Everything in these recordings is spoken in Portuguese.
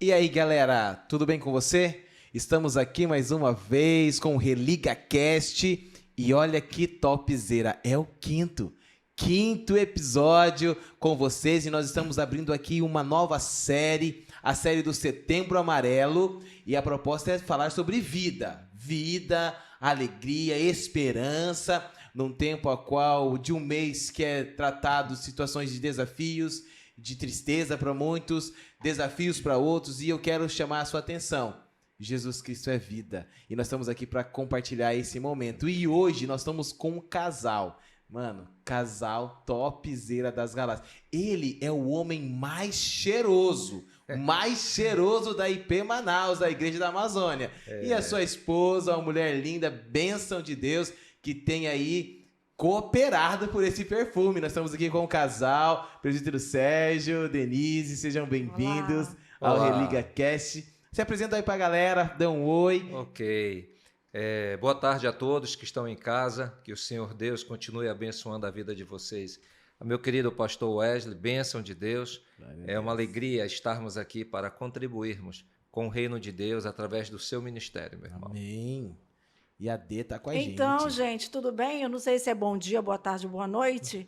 E aí, galera, tudo bem com você? Estamos aqui mais uma vez com o Religa Cast e olha que topzera, é o quinto episódio com vocês e nós estamos abrindo aqui uma nova série, a série do Setembro Amarelo, e a proposta é falar sobre vida, alegria, esperança, num tempo a qual de um mês que é tratado situações de desafios, de tristeza para muitos, desafios para outros, e eu quero chamar a sua atenção. Jesus Cristo é vida, e nós estamos aqui para compartilhar esse momento. E hoje nós estamos com um casal, casal topzera das galáxias. Ele é o homem mais cheiroso da IP Manaus, da Igreja da Amazônia. E a sua esposa, uma mulher linda, bênção de Deus, que tem aí cooperado por esse perfume. Nós estamos aqui com o casal, presbítero Sérgio, Denise, sejam bem-vindos ao Religa Cast. Se apresenta aí pra galera, dê um oi. Ok. Boa tarde a todos que estão em casa, que o Senhor Deus continue abençoando a vida de vocês. Meu querido pastor Wesley, bênção de Deus. É uma alegria estarmos aqui para contribuirmos com o reino de Deus através do seu ministério, meu irmão. Amém. E a D tá com a gente. Então, gente, tudo bem? Eu não sei se é bom dia, boa tarde, boa noite.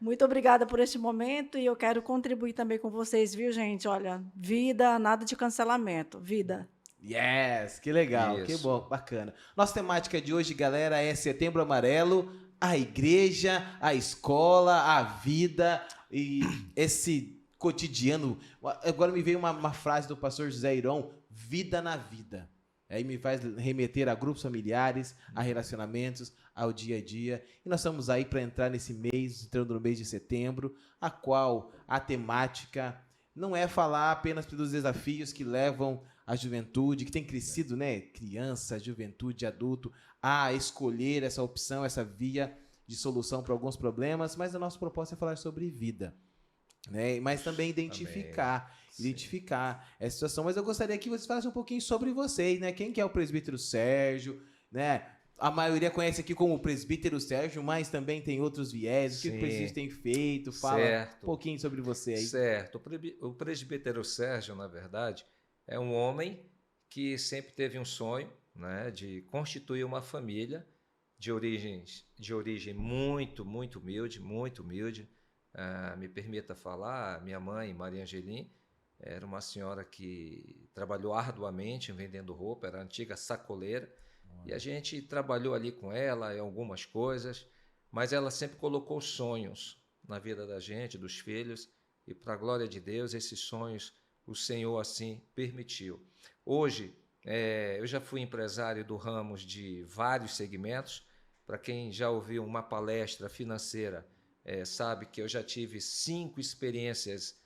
Muito obrigada por este momento e eu quero contribuir também com vocês, viu, gente? Olha, vida, nada de cancelamento, vida. Yes, que legal, Isso. que bom, bacana. Nossa temática de hoje, galera, é Setembro Amarelo, a igreja, a escola, a vida e esse cotidiano. Agora me veio uma frase do pastor José Iron, vida na vida. Aí me faz remeter a grupos familiares, a relacionamentos, ao dia a dia. E nós estamos aí para entrar nesse mês, entrando no mês de setembro, a qual a temática não é falar apenas dos desafios que levam a juventude, que tem crescido, né? Criança, juventude, adulto, a escolher essa opção, essa via de solução para alguns problemas, mas a nossa proposta é falar sobre vida, né? Mas também identificar essa situação. Mas eu gostaria que vocês falassem um pouquinho sobre vocês, né? Quem que é o presbítero Sérgio, né? A maioria conhece aqui como presbítero Sérgio, mas também tem outros viés. O que o presbítero tem feito? Fala um pouquinho sobre você aí. Certo. O presbítero Sérgio, na verdade, é um homem que sempre teve um sonho, né, de constituir uma família de origem muito humilde. Me permita falar, minha mãe, Maria Angelim, era uma senhora que trabalhou arduamente vendendo roupa, era a antiga sacoleira, e a gente trabalhou ali com ela em algumas coisas, mas ela sempre colocou sonhos na vida da gente, dos filhos, e para a glória de Deus, esses sonhos o Senhor assim permitiu. Hoje, eu já fui empresário do ramo de vários segmentos. Para quem já ouviu uma palestra financeira, sabe que eu já tive 5 experiências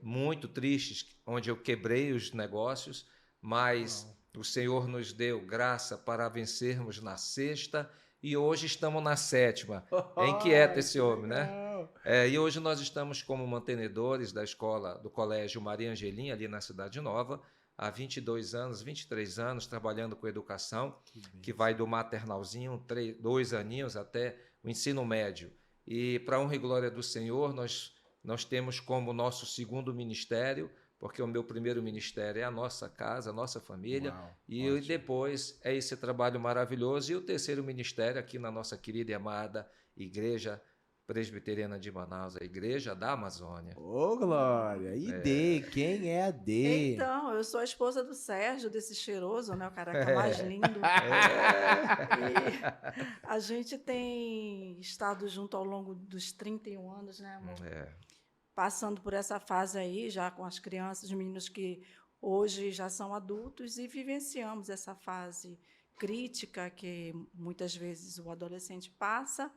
muito tristes, onde eu quebrei os negócios, mas o Senhor nos deu graça para vencermos na 6ª e hoje estamos na 7ª. É inquieto esse homem, né? E hoje nós estamos como mantenedores da escola, do Colégio Maria Angelim, ali na Cidade Nova, há 23 anos, trabalhando com educação, que vai do maternalzinho, 2 aninhos, até o ensino médio. E, para a honra e glória do Senhor, nós temos como nosso segundo ministério, porque o meu primeiro ministério é a nossa casa, a nossa família, e depois é esse trabalho maravilhoso, e o terceiro ministério aqui na nossa querida e amada Igreja Presbiteriana de Manaus, a Igreja da Amazônia. Ô, Glória! E D? Quem é a D? Então, eu sou a esposa do Sérgio, desse cheiroso, né? O careca mais lindo. E a gente tem estado junto ao longo dos 31 anos, né, amor? Passando por essa fase aí, já com as crianças, os meninos que hoje já são adultos, e vivenciamos essa fase crítica que muitas vezes o adolescente passa.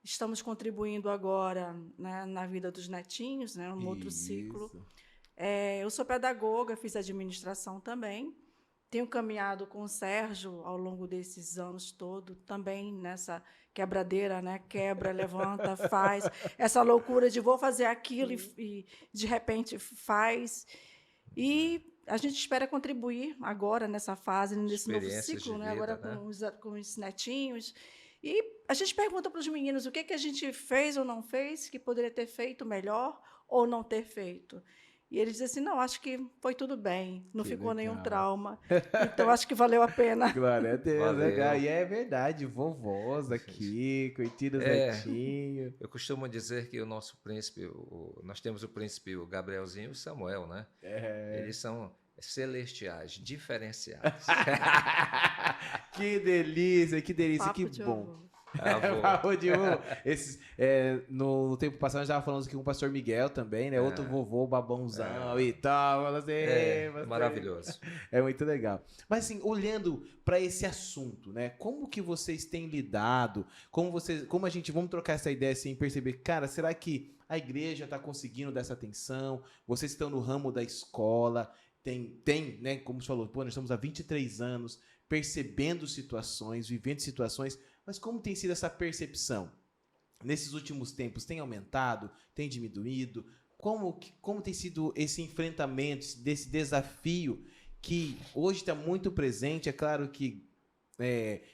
Estamos contribuindo agora, né, na vida dos netinhos, né, um outro ciclo. Eu sou pedagoga, fiz administração também. Tenho caminhado com o Sérgio ao longo desses anos todos, também nessa quebradeira, né? Quebra, levanta, faz. Essa loucura de vou fazer aquilo e de repente faz. E a gente espera contribuir agora nessa fase, nesse novo ciclo, né? Agora com os netinhos. E a gente pergunta para os meninos o que a gente fez ou não fez, que poderia ter feito melhor ou não ter feito. E ele dizia assim, não, acho que foi tudo bem, não Que ficou nenhum legal. trauma. Então, acho que valeu a pena. Glória a Deus, Valeu. legal. E é verdade, vovós aqui, curtindo os netinhos. Eu costumo dizer que o nosso príncipe, nós temos o príncipe o Gabrielzinho e o Samuel, né? Eles são celestiais, diferenciados. Que delícia, que delícia, Papo que de bom. ovo. Papo de vô. No tempo passado, nós já falamos aqui com o pastor Miguel também, né? Outro vovô, babãozão e tal. Assim, Maravilhoso. É muito legal. Mas assim, olhando para esse assunto, né? Como que vocês têm lidado? Vamos trocar essa ideia assim, perceber, cara, será que a igreja está conseguindo dessa atenção? Vocês estão no ramo da escola, tem, né? Como você falou, nós estamos há 23 anos percebendo situações, vivendo situações, mas como tem sido essa percepção? Nesses últimos tempos, tem aumentado? Tem diminuído? Como tem sido esse enfrentamento, desse desafio que hoje está muito presente? É claro que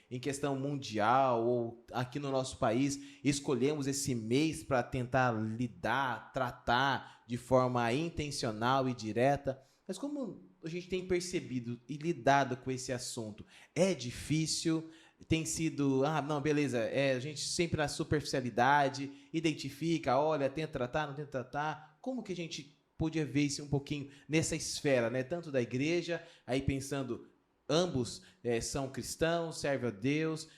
em questão mundial ou aqui no nosso país, escolhemos esse mês para tentar lidar, tratar de forma intencional e direta. Mas como a gente tem percebido e lidado com esse assunto? É difícil? Tem sido, não, beleza, a gente sempre na superficialidade, identifica, olha, tenta tratar, não tenta tratar. Como que a gente podia ver isso um pouquinho nessa esfera, né? Tanto da igreja, aí pensando, ambos são cristãos, servem a Deus,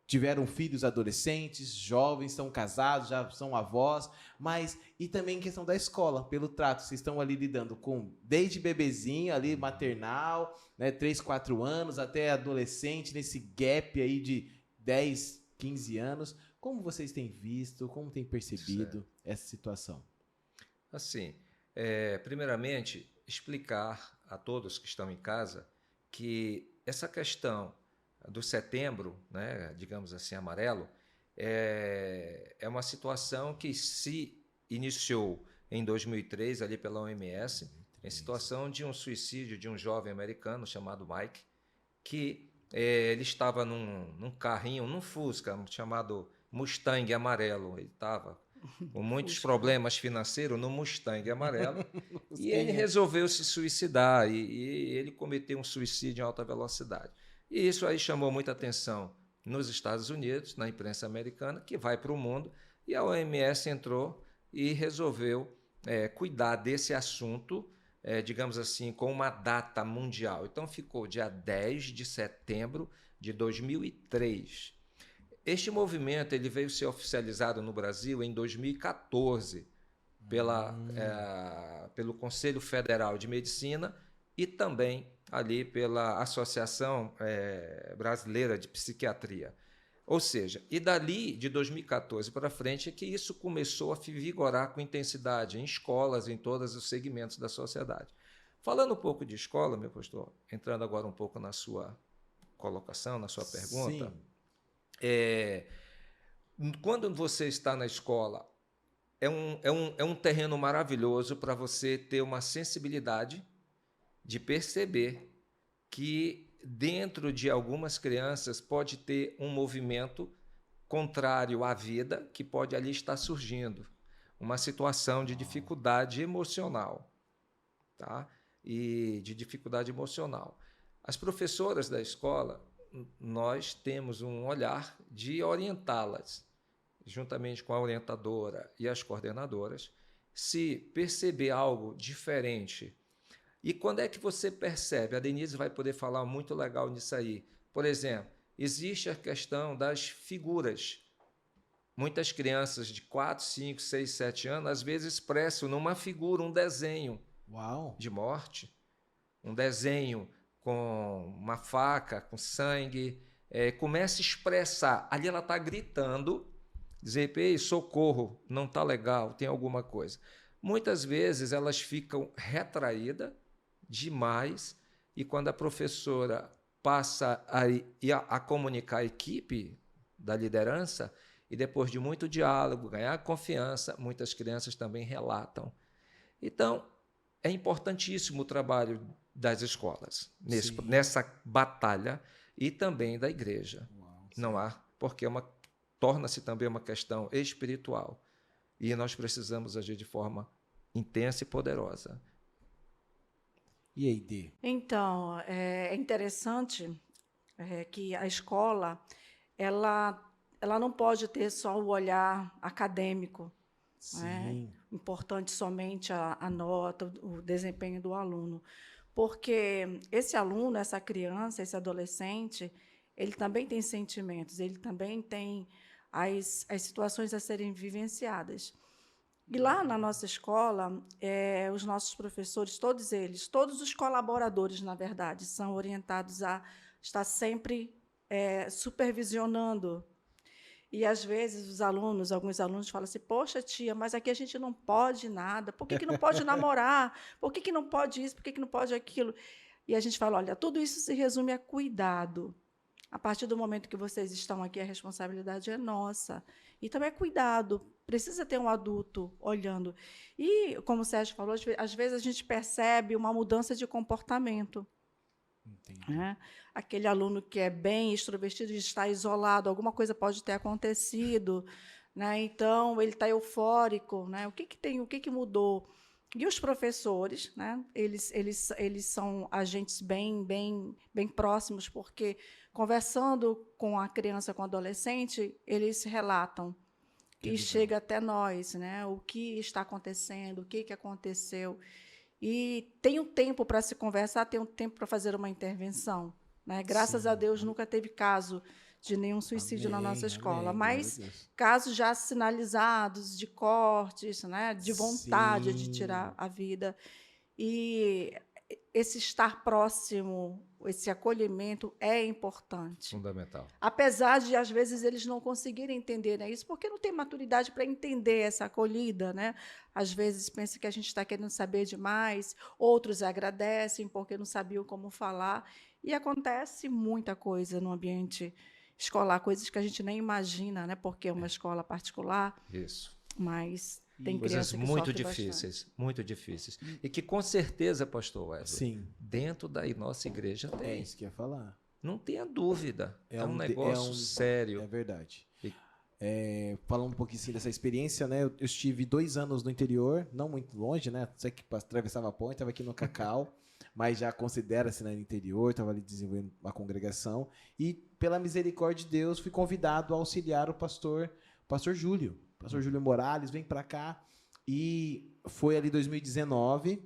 tiveram filhos adolescentes, jovens, estão casados, já são avós, mas e também em questão da escola, pelo trato, vocês estão ali lidando com desde bebezinho ali, maternal, né, 3, 4 anos, até adolescente, nesse gap aí de 10, 15 anos. Como vocês têm visto, como têm percebido essa situação? Assim, primeiramente, explicar a todos que estão em casa que essa questão do setembro, né, digamos assim, amarelo, é uma situação que se iniciou em 2003, ali pela OMS, em situação de um suicídio de um jovem americano chamado Mike, que ele estava num carrinho, num Fusca, chamado Mustang amarelo. Ele estava com muitos problemas financeiros no Mustang amarelo, e ele resolveu se suicidar, e ele cometeu um suicídio em alta velocidade. E isso aí chamou muita atenção nos Estados Unidos, na imprensa americana, que vai para o mundo, e a OMS entrou e resolveu cuidar desse assunto, digamos assim, com uma data mundial. Então ficou dia 10 de setembro de 2003. Este movimento ele veio ser oficializado no Brasil em 2014 pelo Conselho Federal de Medicina e também ali pela Associação Brasileira de Psiquiatria. Ou seja, e dali de 2014 para frente é que isso começou a vigorar com intensidade em escolas, em todos os segmentos da sociedade. Falando um pouco de escola, meu pastor, entrando agora um pouco na sua colocação, na sua pergunta, quando você está na escola, é um terreno maravilhoso para você ter uma sensibilidade de perceber que dentro de algumas crianças pode ter um movimento contrário à vida que pode ali estar surgindo, uma situação de dificuldade emocional, tá? E de dificuldade emocional. As professoras da escola, nós temos um olhar de orientá-las, juntamente com a orientadora e as coordenadoras, se perceber algo diferente. E quando é que você percebe? A Denise vai poder falar muito legal nisso aí. Por exemplo, existe a questão das figuras. Muitas crianças de 4, 5, 6, 7 anos, às vezes expressam numa figura um desenho de morte, um desenho com uma faca, com sangue, começa a expressar. Ali ela está gritando, dizer, ei, socorro, não está legal, tem alguma coisa. Muitas vezes elas ficam retraídas demais, e quando a professora passa a comunicar a equipe da liderança, e depois de muito diálogo, ganhar confiança, muitas crianças também relatam. Então, é importantíssimo o trabalho das escolas nessa batalha, e também da igreja. Não há, porque torna-se também uma questão espiritual, e nós precisamos agir de forma intensa e poderosa. E aí, Dê? Então, é interessante que a escola, ela não pode ter só o olhar acadêmico, né? Sim. Importante somente a nota, o desempenho do aluno. Porque esse aluno, essa criança, esse adolescente, ele também tem sentimentos, ele também tem as situações a serem vivenciadas. E lá na nossa escola, os nossos professores, todos eles, todos os colaboradores, na verdade, são orientados a estar sempre supervisionando. E, às vezes, alguns alunos falam assim, poxa, tia, mas aqui a gente não pode nada, por que não pode namorar? Por que não pode isso? Por que não pode aquilo? E a gente fala, olha, tudo isso se resume a cuidado. A partir do momento que vocês estão aqui, a responsabilidade é nossa. E também é cuidado. Precisa ter um adulto olhando. E, como o Sérgio falou, às vezes a gente percebe uma mudança de comportamento. Entendi. Né? Aquele aluno que é bem extrovertido está isolado, alguma coisa pode ter acontecido, né? Então ele está eufórico, né? O que tem, o que mudou? E os professores, né? Eles são agentes bem próximos, porque conversando com a criança, com o adolescente, eles relatam e chega até nós, né? O que está acontecendo, o que aconteceu. E tem um tempo para se conversar, tem um tempo para fazer uma intervenção. Né? Graças a Deus, nunca teve caso de nenhum suicídio na nossa escola, mas casos já sinalizados de cortes, né? De vontade de tirar a vida. E esse estar próximo, esse acolhimento é importante. Fundamental. Apesar de, às vezes, eles não conseguirem entender, né, isso, porque não tem maturidade para entender essa acolhida. Né? Às vezes, pensa que a gente está querendo saber demais, outros agradecem porque não sabiam como falar. E acontece muita coisa no ambiente escolar, coisas que a gente nem imagina, né, porque é uma escola particular. Isso. Mas tem coisas criança que muito sofre difíceis, bastante. muito difíceis. E que, com certeza, pastor Wesley, Sim. dentro da nossa igreja tem. É isso que eu ia falar. Não tenha dúvida. É um negócio sério. É verdade. Falando um pouquinho assim, dessa experiência, né? Eu estive 2 anos no interior, não muito longe, né? Sei que atravessava a ponte, estava aqui no Cacau, mas já considera-se, né, no interior, estava ali desenvolvendo uma congregação. E, pela misericórdia de Deus, fui convidado a auxiliar o pastor Júlio. Pastor Júlio Morales, vem para cá. E foi ali 2019.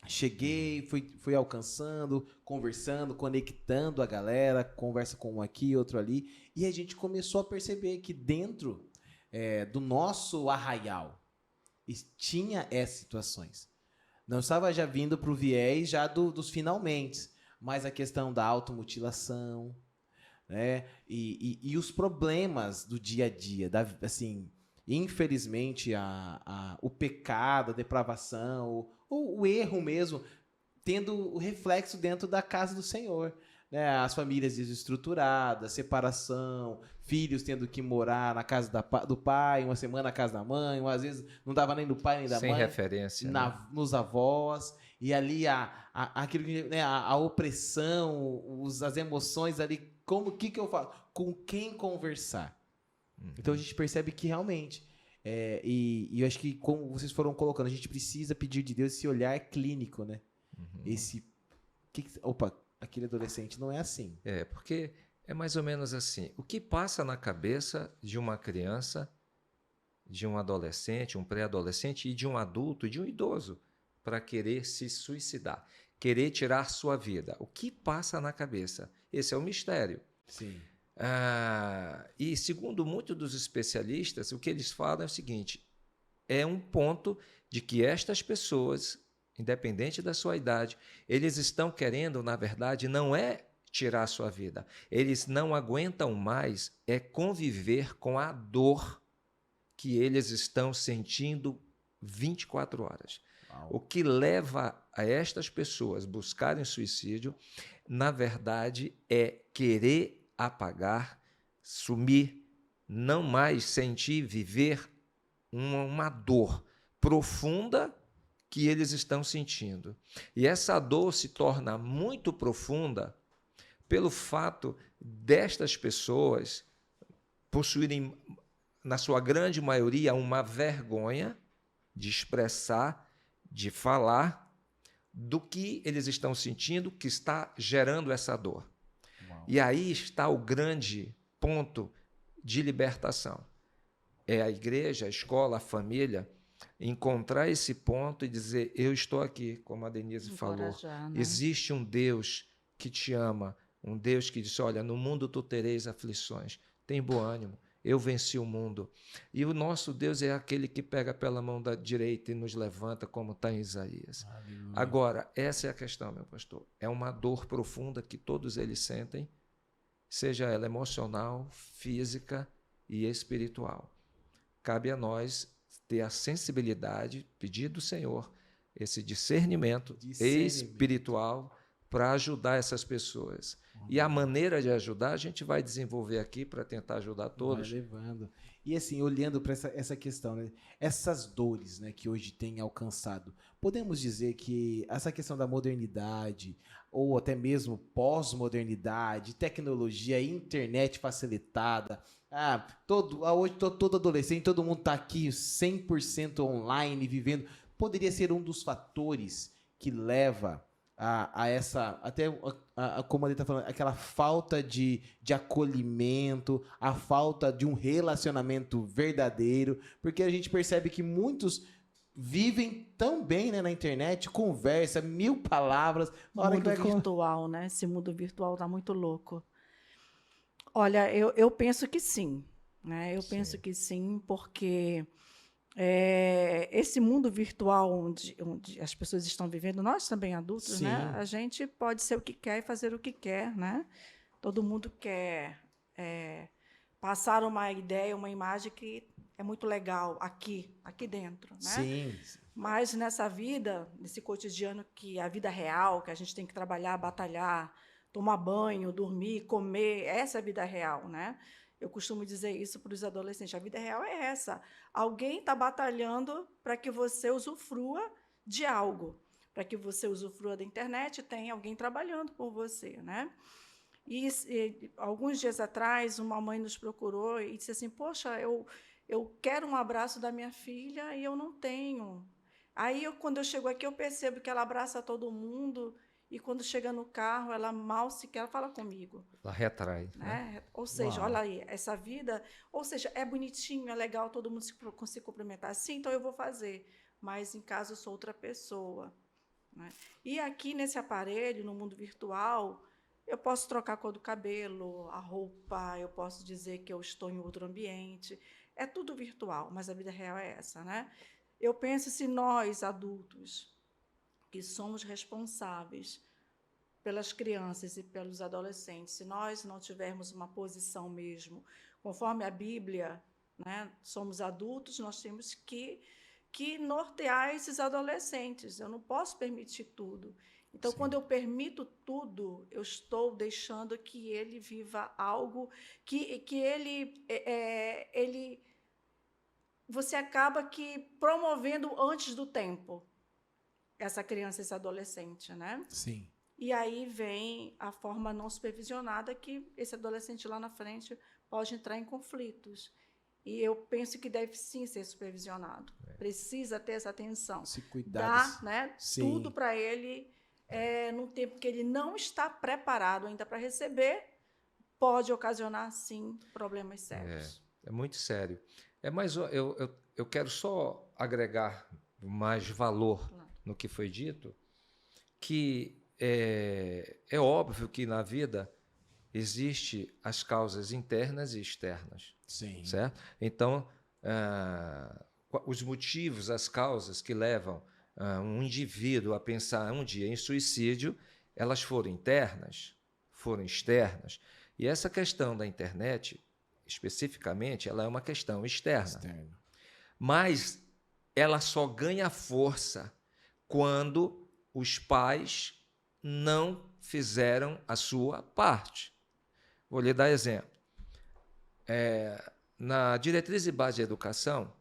Cheguei, fui alcançando, conversando, conectando a galera, conversa com um aqui, outro ali, e a gente começou a perceber que dentro do nosso arraial tinha essas situações. Não estava já vindo para o viés já dos finalmente, mas a questão da automutilação, né? E os problemas do dia a dia, assim, infelizmente o pecado, a depravação, o erro mesmo, tendo o reflexo dentro da casa do Senhor. Né? As famílias desestruturadas, separação, filhos tendo que morar na casa do pai, uma semana na casa da mãe, às vezes não dava nem do pai nem da mãe. Sem referência. Nos avós. E ali aquilo que, né, a opressão, as emoções ali, o que eu falo? Com quem conversar? Então a gente percebe que realmente, e eu acho que, como vocês foram colocando, a gente precisa pedir de Deus esse olhar clínico, né? Aquele adolescente não é assim. Porque é mais ou menos assim. O que passa na cabeça de uma criança, de um adolescente, um pré-adolescente e de um adulto e de um idoso para querer se suicidar, querer tirar sua vida? O que passa na cabeça? Esse é o mistério. Sim. E segundo muitos dos especialistas, o que eles falam é o seguinte: é um ponto de que estas pessoas, independente da sua idade, eles estão querendo, na verdade, não é tirar a sua vida. Eles não aguentam mais conviver com a dor que eles estão sentindo 24 horas. Uau. O que leva a estas pessoas buscarem suicídio, na verdade, é querer apagar, sumir, não mais sentir, viver uma dor profunda que eles estão sentindo. E essa dor se torna muito profunda pelo fato destas pessoas possuírem, na sua grande maioria, uma vergonha de expressar, de falar do que eles estão sentindo que está gerando essa dor. Uau. E aí está o grande ponto de libertação. É a igreja, a escola, a família encontrar esse ponto e dizer, eu estou aqui, como a Denise falou. Né? Existe um Deus que te ama, um Deus que disse, olha, no mundo tu tereis aflições, tem bom ânimo, eu venci o mundo. E o nosso Deus é aquele que pega pela mão da direita e nos levanta, como está em Isaías. Aleluia. Agora, essa é a questão, meu pastor. É uma dor profunda que todos eles sentem, seja ela emocional, física e espiritual. Cabe a nós ter a sensibilidade, pedir do Senhor esse discernimento espiritual para ajudar essas pessoas. E a maneira de ajudar, a gente vai desenvolver aqui para tentar ajudar todos. Vai levando. E assim, olhando para essa questão, né? Essas dores, né, que hoje tem alcançado, podemos dizer que essa questão da modernidade, ou até mesmo pós-modernidade, tecnologia, internet facilitada, hoje todo adolescente, todo mundo está aqui 100% online, vivendo, poderia ser um dos fatores que leva a essa, até como ele está falando, aquela falta de acolhimento, a falta de um relacionamento verdadeiro, porque a gente percebe que muitos vivem tão bem, né, na internet, conversa, 1000 palavras. Mundo virtual, né? Esse mundo virtual está muito louco. Olha, eu penso que sim, né? Eu penso que sim, porque esse mundo virtual onde as pessoas estão vivendo, nós também adultos, né? A gente pode ser o que quer e fazer o que quer, né? Todo mundo quer passar uma ideia, uma imagem que é muito legal aqui dentro, né? Sim. Mas nessa vida, nesse cotidiano que a vida real, que a gente tem que trabalhar, batalhar, tomar banho, dormir, comer, essa é a vida real, né? Eu costumo dizer isso para os adolescentes. A vida real é essa. Alguém está batalhando para que você usufrua de algo. Para que você usufrua da internet, tem alguém trabalhando por você, né? E alguns dias atrás, uma mãe nos procurou e disse assim, poxa, eu quero um abraço da minha filha e eu não tenho. Aí, quando eu chego aqui, eu percebo que ela abraça todo mundo. E quando chega no carro, ela mal sequer fala comigo. Ela retrai. Né? Ou seja, olha aí, essa vida... Ou seja, é bonitinho, é legal todo mundo se cumprimentar. Sim, então eu vou fazer. Mas, em casa, eu sou outra pessoa. Né? E aqui, nesse aparelho, no mundo virtual, eu posso trocar a cor do cabelo, a roupa, eu posso dizer que eu estou em outro ambiente. É tudo virtual, mas a vida real é essa, né? Eu penso se nós, adultos, que somos responsáveis pelas crianças e pelos adolescentes, se nós não tivermos uma posição mesmo, conforme a Bíblia, né, somos adultos, nós temos que nortear esses adolescentes. Eu não posso permitir tudo. Então, quando eu permito tudo, eu estou deixando que ele viva algo que ele você acaba que promovendo antes do tempo essa criança, esse adolescente, né? Sim. E aí vem a forma não supervisionada que esse adolescente lá na frente pode entrar em conflitos. E eu penso que deve sim ser supervisionado. Precisa ter essa atenção. Se cuidar. Dar, né, tudo para ele num tempo que ele não está preparado ainda para receber, pode ocasionar, sim, problemas sérios. É muito sério. Mas eu quero só agregar mais valor no que foi dito, que é óbvio que na vida existem as causas internas e externas. Sim. Certo? Então, os motivos, as causas que levam um indivíduo a pensar um dia em suicídio, elas foram internas, foram externas. E essa questão da internet, especificamente, ela é uma questão externa. Mas ela só ganha força quando os pais não fizeram a sua parte. Vou lhe dar exemplo. Na Diretriz e Base de Educação,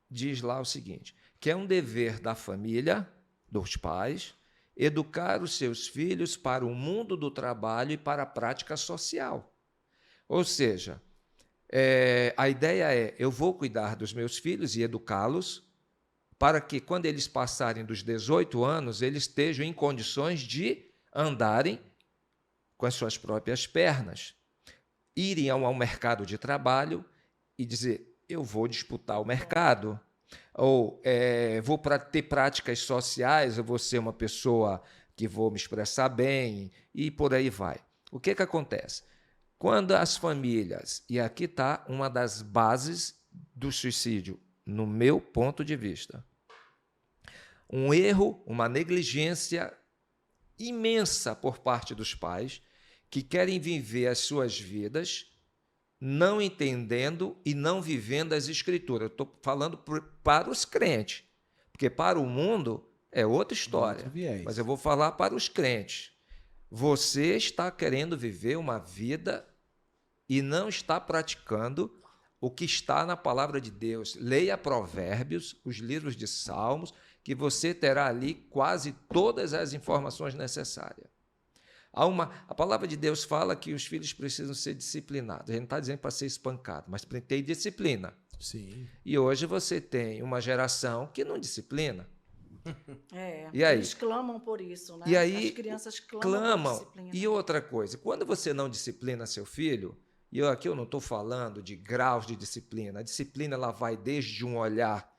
diz lá o seguinte, que é um dever da família, dos pais, educar os seus filhos para o mundo do trabalho e para a prática social. Ou seja, a ideia eu vou cuidar dos meus filhos e educá-los para que, quando eles passarem dos 18 anos, eles estejam em condições de andarem com as suas próprias pernas, irem ao mercado de trabalho e dizer, eu vou disputar o mercado, ou vou ter práticas sociais, eu vou ser uma pessoa que vou me expressar bem, e por aí vai. O que acontece? Quando as famílias, e aqui está uma das bases do suicídio, no meu ponto de vista, um erro, uma negligência imensa por parte dos pais, que querem viver as suas vidas não entendendo e não vivendo as Escrituras. Eu estou falando para os crentes, porque para o mundo é outra história, mas eu vou falar para os crentes. Você está querendo viver uma vida e não está praticando o que está na palavra de Deus. Leia Provérbios, os livros de Salmos, que você terá ali quase todas as informações necessárias. A palavra de Deus fala que os filhos precisam ser disciplinados. A gente não está dizendo para ser espancado, mas para ter disciplina. Sim. E hoje você tem uma geração que não disciplina. E aí? Eles clamam por isso, né? E aí, as crianças clamam por disciplina. E outra coisa, quando você não disciplina seu filho, e aqui eu não estou falando de graus de disciplina, a disciplina ela vai desde um olhar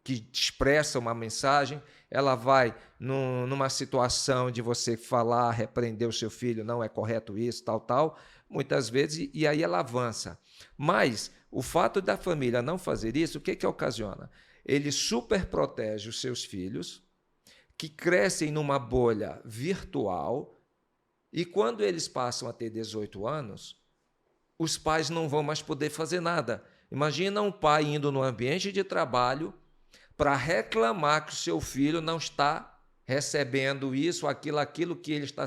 que expressa uma mensagem, ela vai numa situação de você falar, repreender o seu filho, não é correto isso, tal, muitas vezes, e aí ela avança. Mas o fato da família não fazer isso, o que ocasiona? Ele superprotege os seus filhos, que crescem numa bolha virtual, e quando eles passam a ter 18 anos, os pais não vão mais poder fazer nada. Imagina um pai indo no ambiente de trabalho para reclamar que o seu filho não está recebendo isso, aquilo que ele está...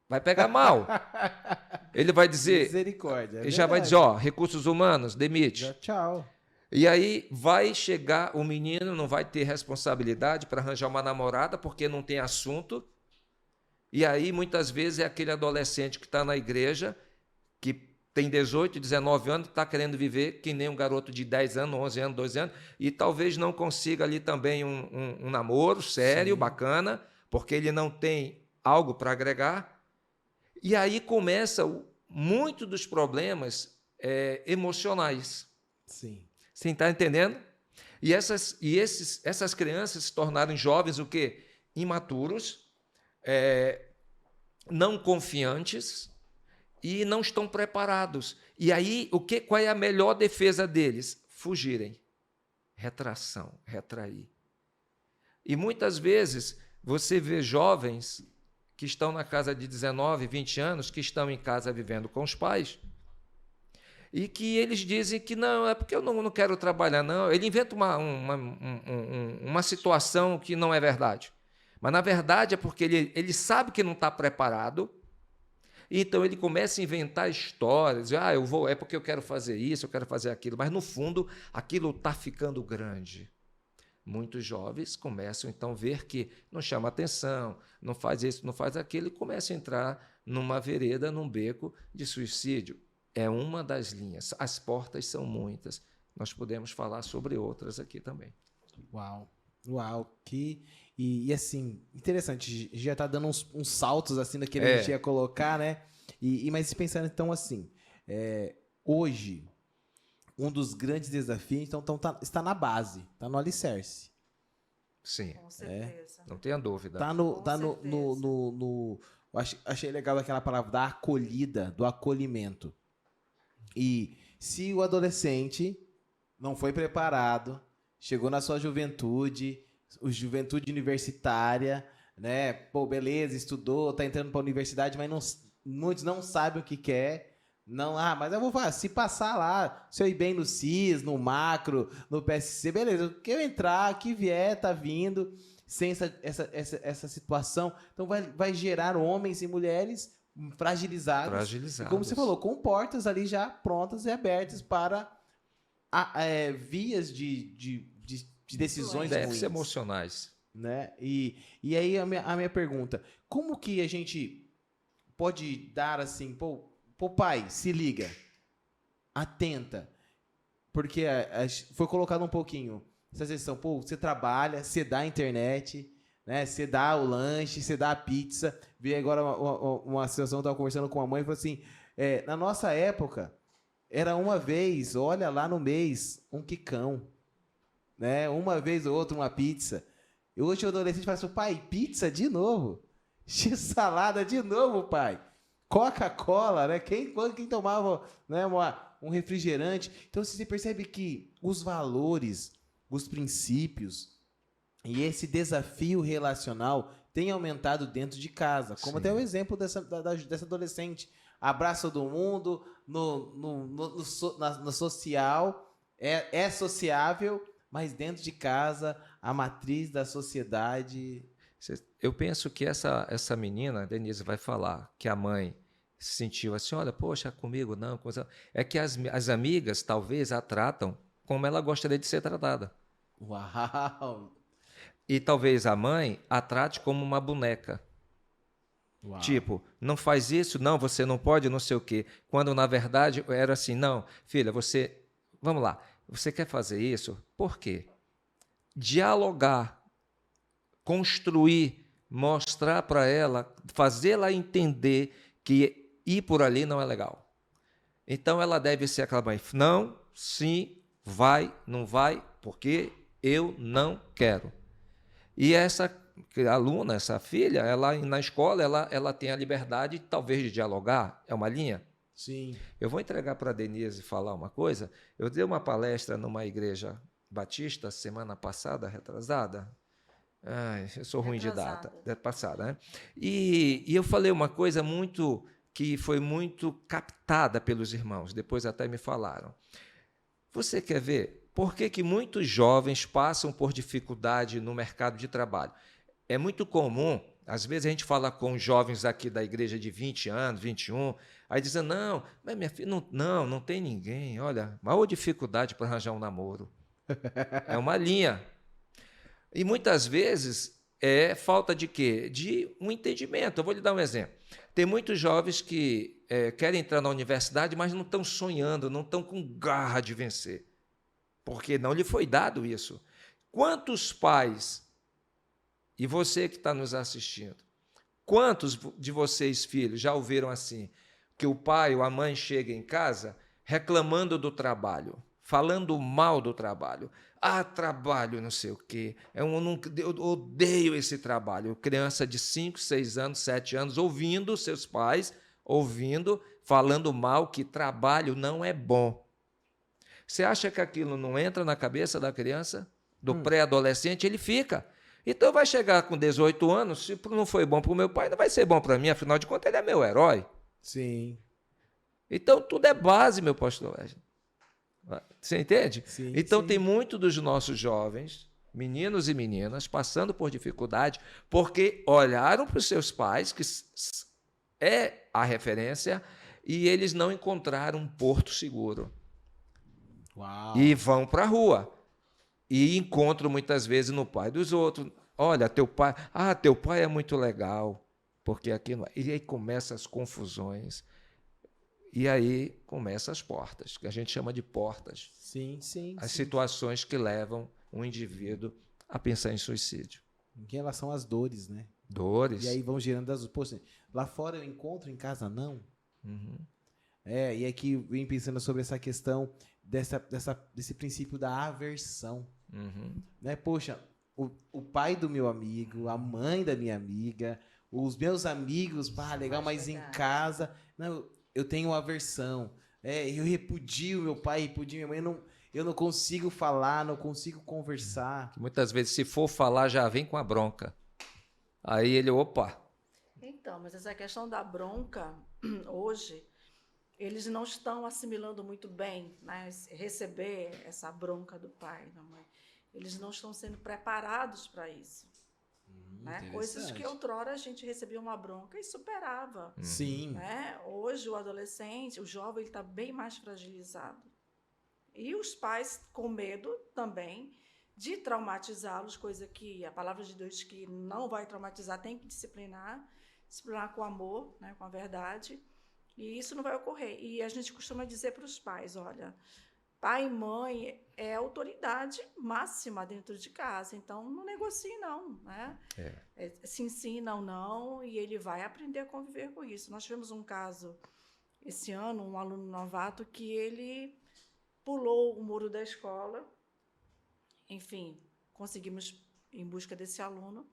Vai pegar mal. Ele vai dizer... Misericórdia. Ele já vai dizer, recursos humanos, demite. Já, tchau. E aí vai chegar, o menino não vai ter responsabilidade para arranjar uma namorada, porque não tem assunto. E aí, muitas vezes, é aquele adolescente que está na igreja, que tem 18, 19 anos, está querendo viver que nem um garoto de 10 anos, 11 anos, 12 anos, e talvez não consiga ali também um namoro sério, bacana, porque ele não tem algo para agregar. E aí começam muitos dos problemas emocionais. Sim. Você está entendendo? E essas crianças se tornaram jovens o quê? Imaturos, não confiantes, e não estão preparados. E aí, qual é a melhor defesa deles? Fugirem. Retração, retrair. E muitas vezes você vê jovens que estão na casa de 19, 20 anos, que estão em casa vivendo com os pais, e que eles dizem que não, é porque eu não quero trabalhar, não. Ele inventa uma situação que não é verdade. Mas, na verdade, é porque ele sabe que não está preparado. Então ele começa a inventar histórias, é porque eu quero fazer isso, eu quero fazer aquilo, mas no fundo aquilo está ficando grande. Muitos jovens começam então a ver que não chama atenção, não faz isso, não faz aquilo, e começam a entrar numa vereda, num beco de suicídio. É uma das linhas, as portas são muitas, nós podemos falar sobre outras aqui também. Uau, E assim, interessante, já está dando uns saltos assim daquele que a gente ia colocar, né? Mas pensando então assim, hoje, um dos grandes desafios então, está na base, está no alicerce. Sim. Com certeza. Não tenha dúvida. Achei legal aquela palavra da acolhida, do acolhimento. E se o adolescente não foi preparado, chegou na sua juventude universitária, né? Pô, beleza, estudou, tá entrando para a universidade, mas muitos não sabem o que quer. Não, mas eu vou falar, se passar lá, se eu ir bem no CIS, no Macro, no PSC, beleza, o que eu entrar, que vier, tá vindo, sem essa situação. Então vai gerar homens e mulheres fragilizados. E como você falou, com portas ali já prontas e abertas para vias de decisões ruins, emocionais, né? E aí a minha pergunta, como que a gente pode dar assim, pô, pai, se liga, atenta, porque foi colocado um pouquinho, essa questão, pô, você trabalha, você dá a internet, né? Você dá o lanche, você dá a pizza. Vi agora uma situação, eu estava conversando com a mãe e falou assim, na nossa época, era uma vez, olha lá no mês, um quicão, né? Uma vez ou outra, uma pizza. E hoje o adolescente fala assim, pai, pizza de novo? X-salada de novo, pai? Coca-Cola, né? Quem tomava, né, um refrigerante? Então você percebe que os valores, os princípios e esse desafio relacional tem aumentado dentro de casa. Como até o exemplo dessa adolescente. Abraça todo mundo, no social, é sociável, mas dentro de casa, a matriz da sociedade... Eu penso que essa menina, a Denise vai falar, que a mãe se sentiu assim, olha, poxa, comigo não. É que as amigas talvez a tratam como ela gostaria de ser tratada. Uau! E talvez a mãe a trate como uma boneca. Uau. Tipo, não faz isso, não, você não pode, não sei o quê. Quando, na verdade, era assim, não, filha, vamos lá, você quer fazer isso? Por quê? Dialogar, construir, mostrar para ela, fazê-la entender que ir por ali não é legal. Então, ela deve ser aquela mãe, não, sim, vai, não vai, porque eu não quero. E essa aluna, essa filha, ela na escola, ela tem a liberdade, talvez, de dialogar, é uma linha? Sim. Eu vou entregar para a Denise falar uma coisa. Eu dei uma palestra numa igreja batista semana passada, retrasada. Ai, eu sou ruim de data. Passada, né? E eu falei uma coisa que foi muito captada pelos irmãos, depois até me falaram. Você quer ver por que muitos jovens passam por dificuldade no mercado de trabalho? É muito comum, às vezes a gente fala com jovens aqui da igreja de 20 anos, 21, aí dizem, não, mas minha filha, não tem ninguém, olha, maior dificuldade para arranjar um namoro. É uma linha. E muitas vezes é falta de quê? De um entendimento. Eu vou lhe dar um exemplo. Tem muitos jovens que querem entrar na universidade, mas não estão sonhando, não estão com garra de vencer, porque não lhe foi dado isso. Quantos pais, e você que está nos assistindo, quantos de vocês, filhos, já ouviram assim, que o pai ou a mãe chega em casa reclamando do trabalho, falando mal do trabalho? Ah, trabalho, não sei o quê, eu odeio esse trabalho. Criança de 5, 6 anos, 7 anos, ouvindo seus pais, falando mal que trabalho não é bom. Você acha que aquilo não entra na cabeça da criança, do pré-adolescente? Ele fica. Então vai chegar com 18 anos, se não foi bom para o meu pai, não vai ser bom para mim, afinal de contas ele é meu herói. Sim. Então tudo é base, meu pastor Wesley. Você entende? Sim, então sim. Tem muito dos nossos jovens, meninos e meninas, passando por dificuldade, porque olharam para os seus pais, que é a referência, e eles não encontraram um porto seguro. Uau. E vão para a rua. E encontram muitas vezes no pai dos outros. Olha, teu pai é muito legal, porque aqui não é. E aí começam as confusões. E aí começam as portas, que a gente chama de portas. Sim. As situações que levam um indivíduo a pensar em suicídio. Em relação às dores, né? Dores. E aí vão gerando as... Poxa, lá fora eu encontro, em casa não. Uhum. E aqui vem pensando sobre essa questão desse princípio da aversão. Uhum. Né? Poxa, o pai do meu amigo, a mãe da minha amiga, os meus amigos, legal, mas em casa... Não, eu tenho aversão. Eu repudio meu pai, repudio minha mãe, eu não consigo falar, não consigo conversar. Muitas vezes, se for falar, já vem com a bronca. Aí ele, opa. Então, mas essa questão da bronca, hoje, eles não estão assimilando muito bem, né, receber essa bronca do pai, da mãe. Eles não estão sendo preparados para isso. Né? Coisas que outrora a gente recebia uma bronca e superava. Sim. Né? Hoje o adolescente, o jovem, ele está bem mais fragilizado. E os pais com medo também de traumatizá-los, coisa que a palavra de Deus diz que não vai traumatizar, tem que disciplinar com amor, né? Com a verdade. E isso não vai ocorrer. E a gente costuma dizer para os pais, olha, pai e mãe é autoridade máxima dentro de casa, então não negocie não, né? Se ensina ou não, e ele vai aprender a conviver com isso. Nós tivemos um caso esse ano, um aluno novato, que ele pulou o muro da escola, enfim, conseguimos em busca desse aluno,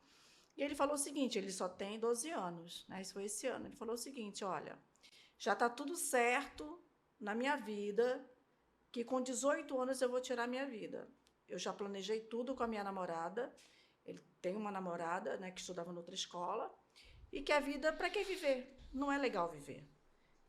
e ele falou o seguinte, ele só tem 12 anos, né? Isso foi esse ano, ele falou o seguinte, olha, já está tudo certo na minha vida, que com 18 anos eu vou tirar minha vida. Eu já planejei tudo com a minha namorada, ele tem uma namorada, né, que estudava em outra escola, e que a vida, para que viver? Não é legal viver.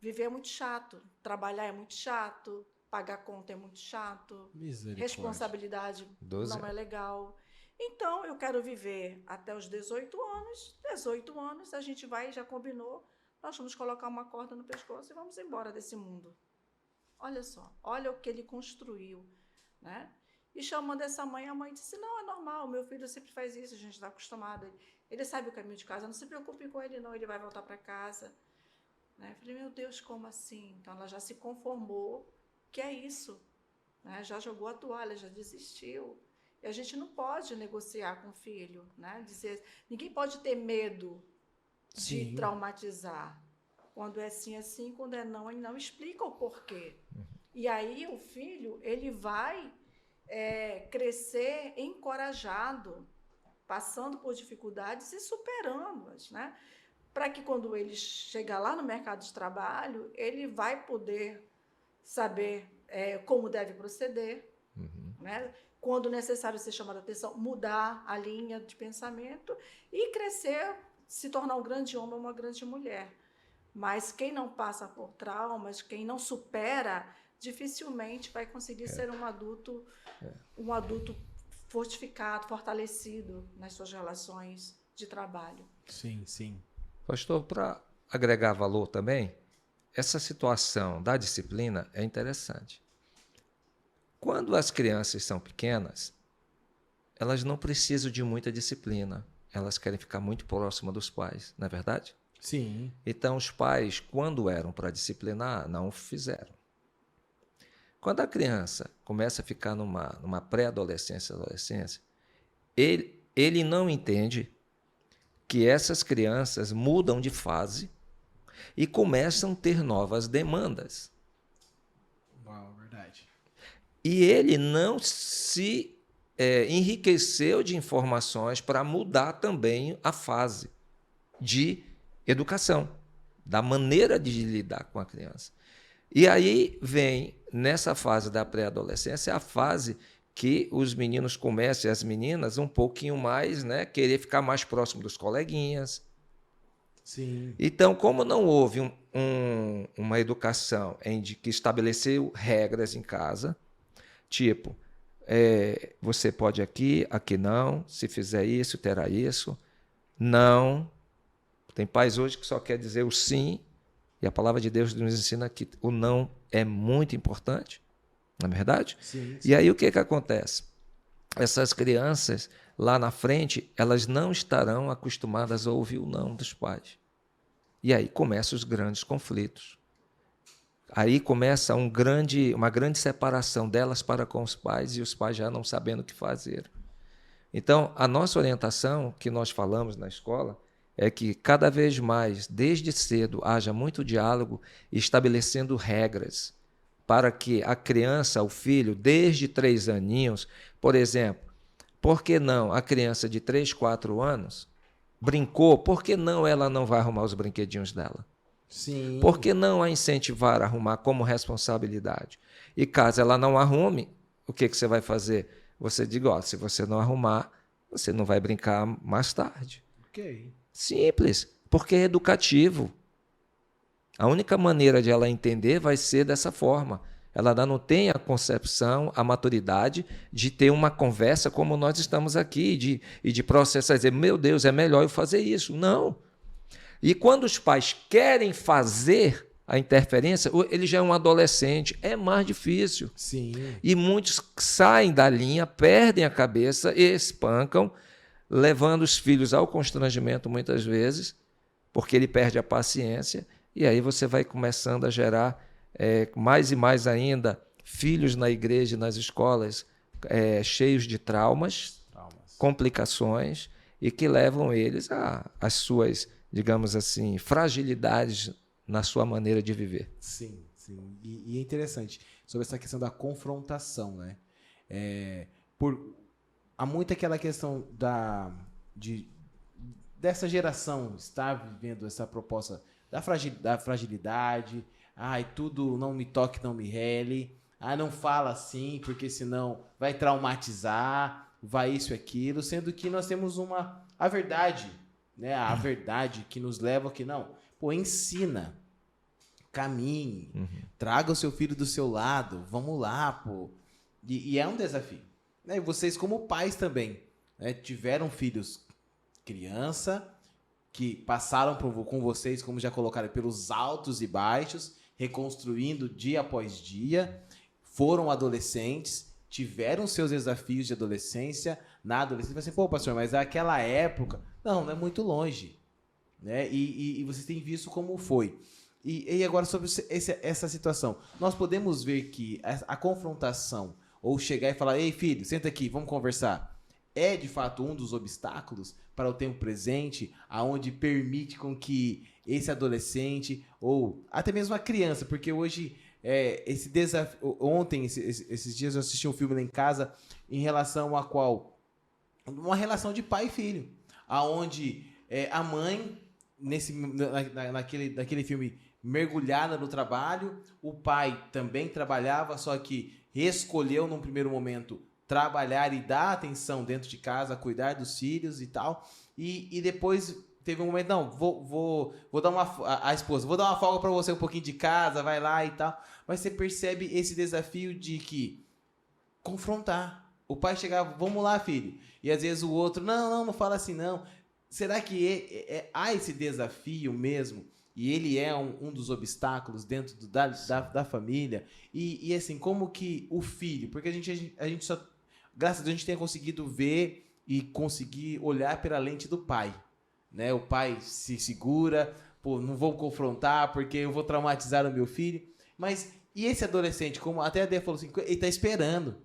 Viver é muito chato, trabalhar é muito chato, pagar conta é muito chato, responsabilidade não é legal. Então, eu quero viver até os 18 anos. 18 anos, a gente vai, já combinou, nós vamos colocar uma corda no pescoço e vamos embora desse mundo. Olha só, olha o que ele construiu, né? E chamando essa mãe, a mãe disse, não, é normal, meu filho sempre faz isso, a gente está acostumado. Ele sabe o caminho de casa, não se preocupe com ele não, ele vai voltar para casa. Né? Eu falei, meu Deus, como assim? Então, ela já se conformou que é isso. Né? Já jogou a toalha, já desistiu. E a gente não pode negociar com o filho. Né? Dizer, ninguém pode ter medo de traumatizar. Quando é sim, é sim. Quando é não, ele não explica o porquê. E aí o filho ele vai crescer encorajado, passando por dificuldades e superando-as, né? Para que quando ele chegar lá no mercado de trabalho, ele vai poder saber como deve proceder, né? Quando necessário ser chamado a atenção, mudar a linha de pensamento e crescer, se tornar um grande homem ou uma grande mulher. Mas quem não passa por traumas, quem não supera, dificilmente vai conseguir ser um adulto fortificado, fortalecido nas suas relações de trabalho. Sim, sim. Pastor, para agregar valor também, essa situação da disciplina é interessante. Quando as crianças são pequenas, elas não precisam de muita disciplina. Elas querem ficar muito próximas dos pais, não é verdade? Sim. Então, os pais, quando eram para disciplinar, não fizeram. Quando a criança começa a ficar numa pré-adolescência, adolescência, ele não entende que essas crianças mudam de fase e começam a ter novas demandas. Uau, verdade. E ele não se enriqueceu de informações para mudar também a fase de educação, da maneira de lidar com a criança. E aí vem, nessa fase da pré-adolescência, a fase que os meninos começam, e as meninas, um pouquinho mais, né, querer ficar mais próximo dos coleguinhas. Sim. Então, como não houve uma educação que estabeleceu regras em casa, tipo, você pode aqui não, se fizer isso, terá isso, não. Tem pais hoje que só quer dizer o sim, e a palavra de Deus nos ensina que o não é muito importante, não é verdade? Sim. E aí o que acontece? Essas crianças, lá na frente, elas não estarão acostumadas a ouvir o não dos pais. E aí começam os grandes conflitos. Aí começa uma grande separação delas para com os pais, e os pais já não sabendo o que fazer. Então, a nossa orientação, que nós falamos na escola, é que cada vez mais, desde cedo, haja muito diálogo, estabelecendo regras para que a criança, o filho, desde 3 aninhos, por exemplo, por que não a criança de 3, 4 anos brincou, por que não ela não vai arrumar os brinquedinhos dela? Sim. Por que não a incentivar a arrumar como responsabilidade? E caso ela não arrume, o que você vai fazer? Você diz, se você não arrumar, você não vai brincar mais tarde. Ok. Simples, porque é educativo. A única maneira de ela entender vai ser dessa forma. Ela ainda não tem a concepção, a maturidade de ter uma conversa como nós estamos aqui, e de processar, dizer, meu Deus, é melhor eu fazer isso. Não. E quando os pais querem fazer a interferência, ele já é um adolescente, é mais difícil. Sim. E muitos saem da linha, perdem a cabeça e espancam, levando os filhos ao constrangimento muitas vezes, porque ele perde a paciência, e aí você vai começando a gerar mais e mais ainda filhos na igreja e nas escolas cheios de traumas, complicações, e que levam eles às suas, digamos assim, fragilidades na sua maneira de viver. Sim, sim. E é interessante sobre essa questão da confrontação, né? Há muito aquela questão dessa geração estar vivendo essa proposta da fragilidade, tudo não me toque, não me rele, não fala assim, porque senão vai traumatizar, vai isso e aquilo, sendo que nós temos a verdade, né? A verdade que nos leva aqui, não, ensina, caminhe, traga o seu filho do seu lado, vamos lá, pô. E é um desafio. Né? E vocês, como pais também, né, tiveram filhos criança, que passaram com vocês, como já colocaram, pelos altos e baixos, reconstruindo dia após dia, foram adolescentes, tiveram seus desafios de adolescência, na adolescência, assim, pô, pastor, mas aquela época, não é muito longe, né? E vocês têm visto como foi. E agora, sobre essa situação, nós podemos ver que a confrontação, ou chegar e falar, ei, filho, senta aqui, vamos conversar, é de fato um dos obstáculos para o tempo presente, aonde permite com que esse adolescente, ou até mesmo a criança, porque hoje, esse desafio, ontem, esses dias eu assisti um filme lá em casa, em relação a qual? Uma relação de pai e filho, aonde a mãe, naquele filme, mergulhada no trabalho, o pai também trabalhava, só que escolheu num primeiro momento trabalhar e dar atenção dentro de casa, cuidar dos filhos e tal, e depois teve um momento, não, vou dar a esposa, vou dar uma folga para você um pouquinho de casa, vai lá e tal, mas você percebe esse desafio de que confrontar, o pai chegava, vamos lá, filho, e às vezes o outro, não fala assim não, será que há esse desafio mesmo? E ele é um dos obstáculos dentro da família. E assim, como que o filho... Porque a gente só... Graças a Deus, a gente tem conseguido ver e conseguir olhar pela lente do pai. Né? O pai se segura, não vou confrontar porque eu vou traumatizar o meu filho. Mas e esse adolescente, como até a Dê falou assim, ele está esperando.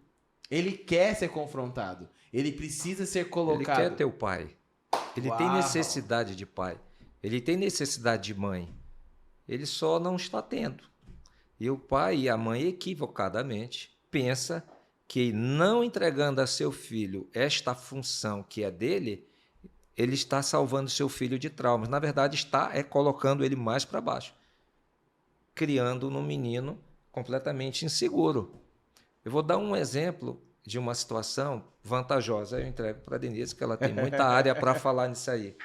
Ele quer ser confrontado. Ele precisa ser colocado... Ele quer ter o pai. Ele tem necessidade de pai. Ele tem necessidade de mãe. Ele só não está tendo. E o pai e a mãe, equivocadamente, pensa que não entregando a seu filho esta função que é dele, ele está salvando seu filho de traumas. Na verdade, está colocando ele mais para baixo, criando num menino completamente inseguro. Eu vou dar um exemplo de uma situação vantajosa. Eu entrego para a Denise, que ela tem muita área para falar nisso aí.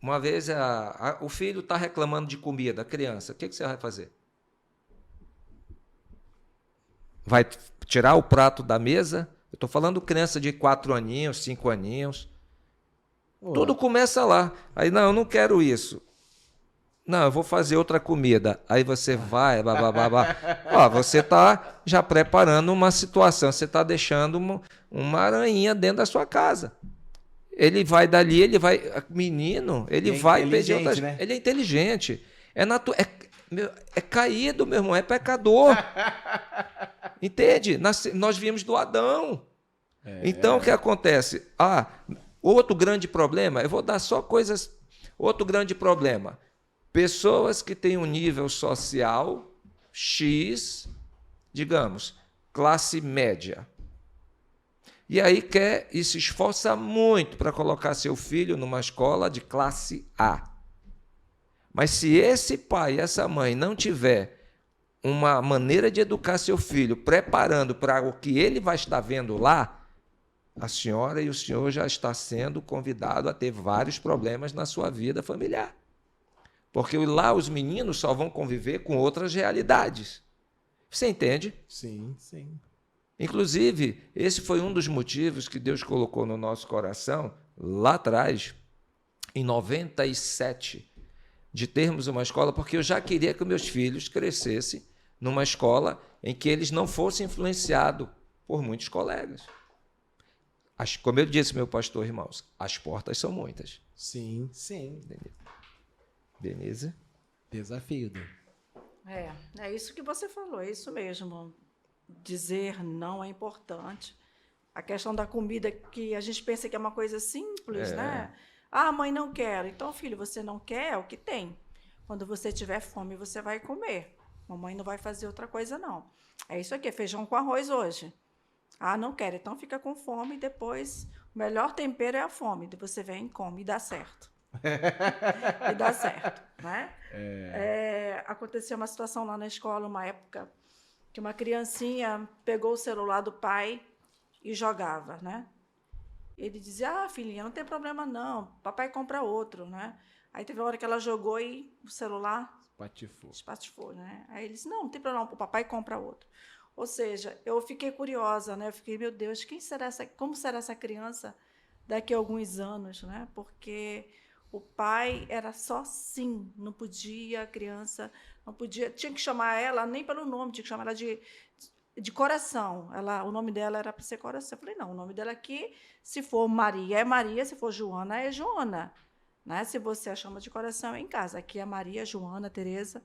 Uma vez o filho está reclamando de comida, a criança, o que você vai fazer? Vai tirar o prato da mesa? Eu estou falando criança de 4 aninhos, 5 aninhos. Tudo começa lá. Aí, não, eu não quero isso. Não, eu vou fazer outra comida. Aí você vai, você está já preparando uma situação, você está deixando uma aranha dentro da sua casa. Ele vai dali, menino, ele vai pedir outras... Né? Ele é inteligente, é caído, meu irmão, é pecador. Entende? Nós viemos do Adão. Então, o que acontece? Outro grande problema, eu vou dar só coisas... Outro grande problema, pessoas que têm um nível social X, digamos, classe média. E aí quer e se esforça muito para colocar seu filho numa escola de classe A. Mas se esse pai e essa mãe não tiver uma maneira de educar seu filho, preparando para o que ele vai estar vendo lá, a senhora e o senhor já está sendo convidado a ter vários problemas na sua vida familiar. Porque lá os meninos só vão conviver com outras realidades. Você entende? Sim, sim. Inclusive, esse foi um dos motivos que Deus colocou no nosso coração, lá atrás, em 97, de termos uma escola, porque eu já queria que meus filhos crescessem numa escola em que eles não fossem influenciados por muitos colegas. Como eu disse, meu pastor, irmãos, as portas são muitas. Sim, sim. Denise? Desafio, Deus. É isso que você falou, é isso mesmo. Dizer não é importante. A questão da comida, que a gente pensa que é uma coisa simples, né? Ah, mãe, não quero. Então, filho, você não quer, é o que tem. Quando você tiver fome, você vai comer. Mamãe não vai fazer outra coisa, não. É isso aqui, feijão com arroz hoje. Ah, não quero. Então, fica com fome e depois... O melhor tempero é a fome. Depois você vem e come e dá certo. E dá certo, né? Aconteceu uma situação lá na escola, uma época, que uma criancinha pegou o celular do pai e jogava, né? Ele dizia, filhinha, não tem problema não, papai compra outro, né? Aí teve uma hora que ela jogou e o celular espatifou, né? Aí ele disse, não tem problema, o papai compra outro. Ou seja, eu fiquei curiosa, né? Eu fiquei, meu Deus, como será essa criança daqui a alguns anos, né? Porque o pai era só sim, não podia, a criança não podia, tinha que chamar ela nem pelo nome, tinha que chamar ela de coração. O nome dela era para ser coração. Eu falei, não, o nome dela aqui, se for Maria, é Maria, se for Joana, é Joana. Né? Se você a chama de coração, é em casa. Aqui é Maria, Joana, Tereza.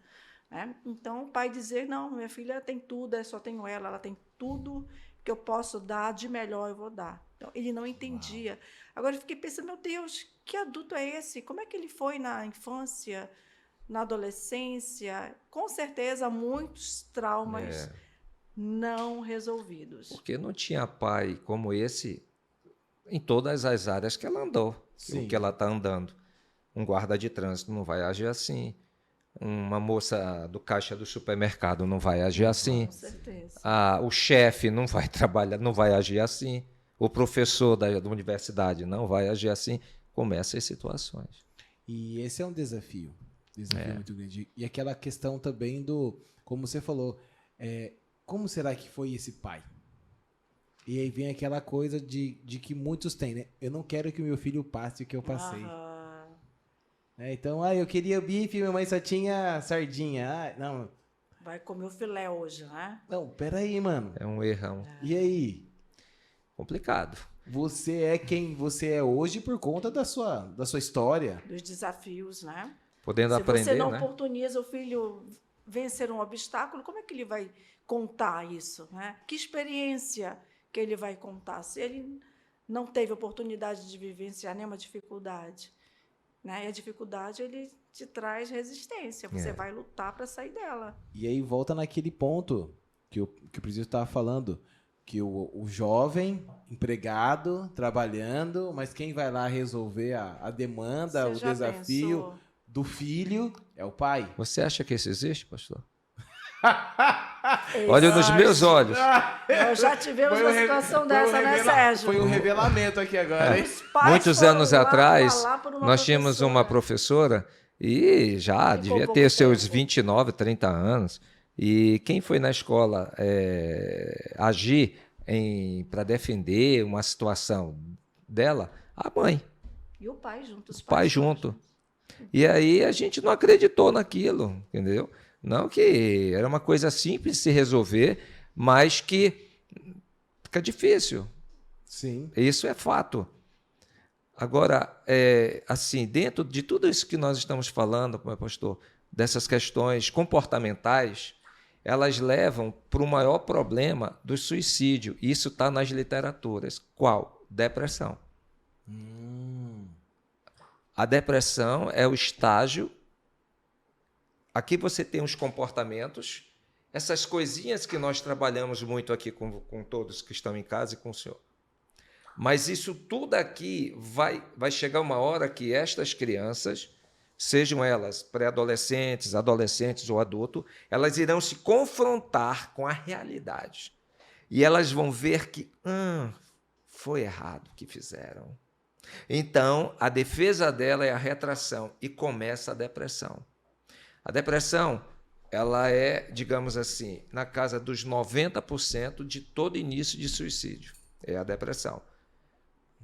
Né? Então, o pai dizer, não, minha filha tem tudo, só tenho ela tem tudo que eu posso dar, de melhor eu vou dar. Então, ele não entendia. Uau. Agora, eu fiquei pensando, meu Deus, que adulto é esse? Como é que ele foi na infância, na adolescência? Com certeza, muitos traumas não resolvidos. Porque não tinha pai como esse em todas as áreas que ela andou, o que ela está andando. Um guarda de trânsito não vai agir assim. Uma moça do caixa do supermercado não vai agir assim. Com certeza. O chefe não vai trabalhar, não vai agir assim. O professor da universidade não vai agir assim. Começam as situações. E esse é um desafio muito grande. E aquela questão também do, como você falou, como será que foi esse pai? E aí vem aquela coisa de que muitos têm, né? Eu não quero que o meu filho passe o que eu passei. Então, eu queria bife, minha mãe só tinha sardinha. Não. Vai comer o filé hoje, né? Não, peraí, mano. É um errão. E aí? Complicado. Você é quem você é hoje por conta da sua história. Dos desafios, né? Podendo aprender, né? Se você não oportuniza o filho vencer um obstáculo, como é que ele vai contar isso, né? Que experiência que ele vai contar se ele não teve oportunidade de vivenciar nenhuma dificuldade? Né? E a dificuldade, ele te traz resistência. Você vai lutar para sair dela. E aí volta naquele ponto que o presidente estava falando, que o jovem, empregado, trabalhando, mas quem vai lá resolver a demanda, o desafio do filho é o pai. Você acha que isso existe, pastor? Olha nos meus olhos. Nós já tivemos uma situação dessa, né, Sérgio? Foi um revelamento aqui agora. Muitos anos atrás, nós tínhamos uma professora e já devia ter seus 29, 30 anos. E quem foi na escola agir para defender uma situação dela? A mãe. E o pai junto. O pai junto. E aí a gente não acreditou naquilo, entendeu? Não que era uma coisa simples de se resolver, mas que fica difícil. Sim. Isso é fato. Agora, assim, dentro de tudo isso que nós estamos falando, pastor, dessas questões comportamentais, elas levam para o maior problema do suicídio. Isso está nas literaturas. Qual? Depressão. A depressão é o estágio. Aqui você tem os comportamentos, essas coisinhas que nós trabalhamos muito aqui com todos que estão em casa e com o senhor. Mas isso tudo aqui vai chegar uma hora que estas crianças, sejam elas pré-adolescentes, adolescentes ou adultos, elas irão se confrontar com a realidade. E elas vão ver que foi errado o que fizeram. Então, a defesa dela é a retração e começa a depressão. A depressão, ela é, digamos assim, na casa dos 90% de todo início de suicídio. É a depressão.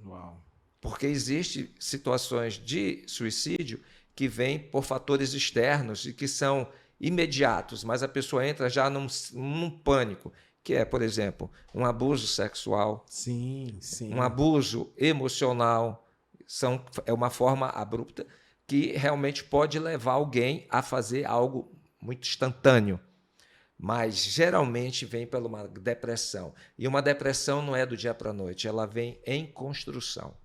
Uau. Porque existem situações de suicídio que vêm por fatores externos e que são imediatos, mas a pessoa entra já num pânico, que é, por exemplo, um abuso sexual, sim. Um abuso emocional, é uma forma abrupta que realmente pode levar alguém a fazer algo muito instantâneo, mas geralmente vem pela uma depressão. E uma depressão não é do dia para a noite, ela vem em construção.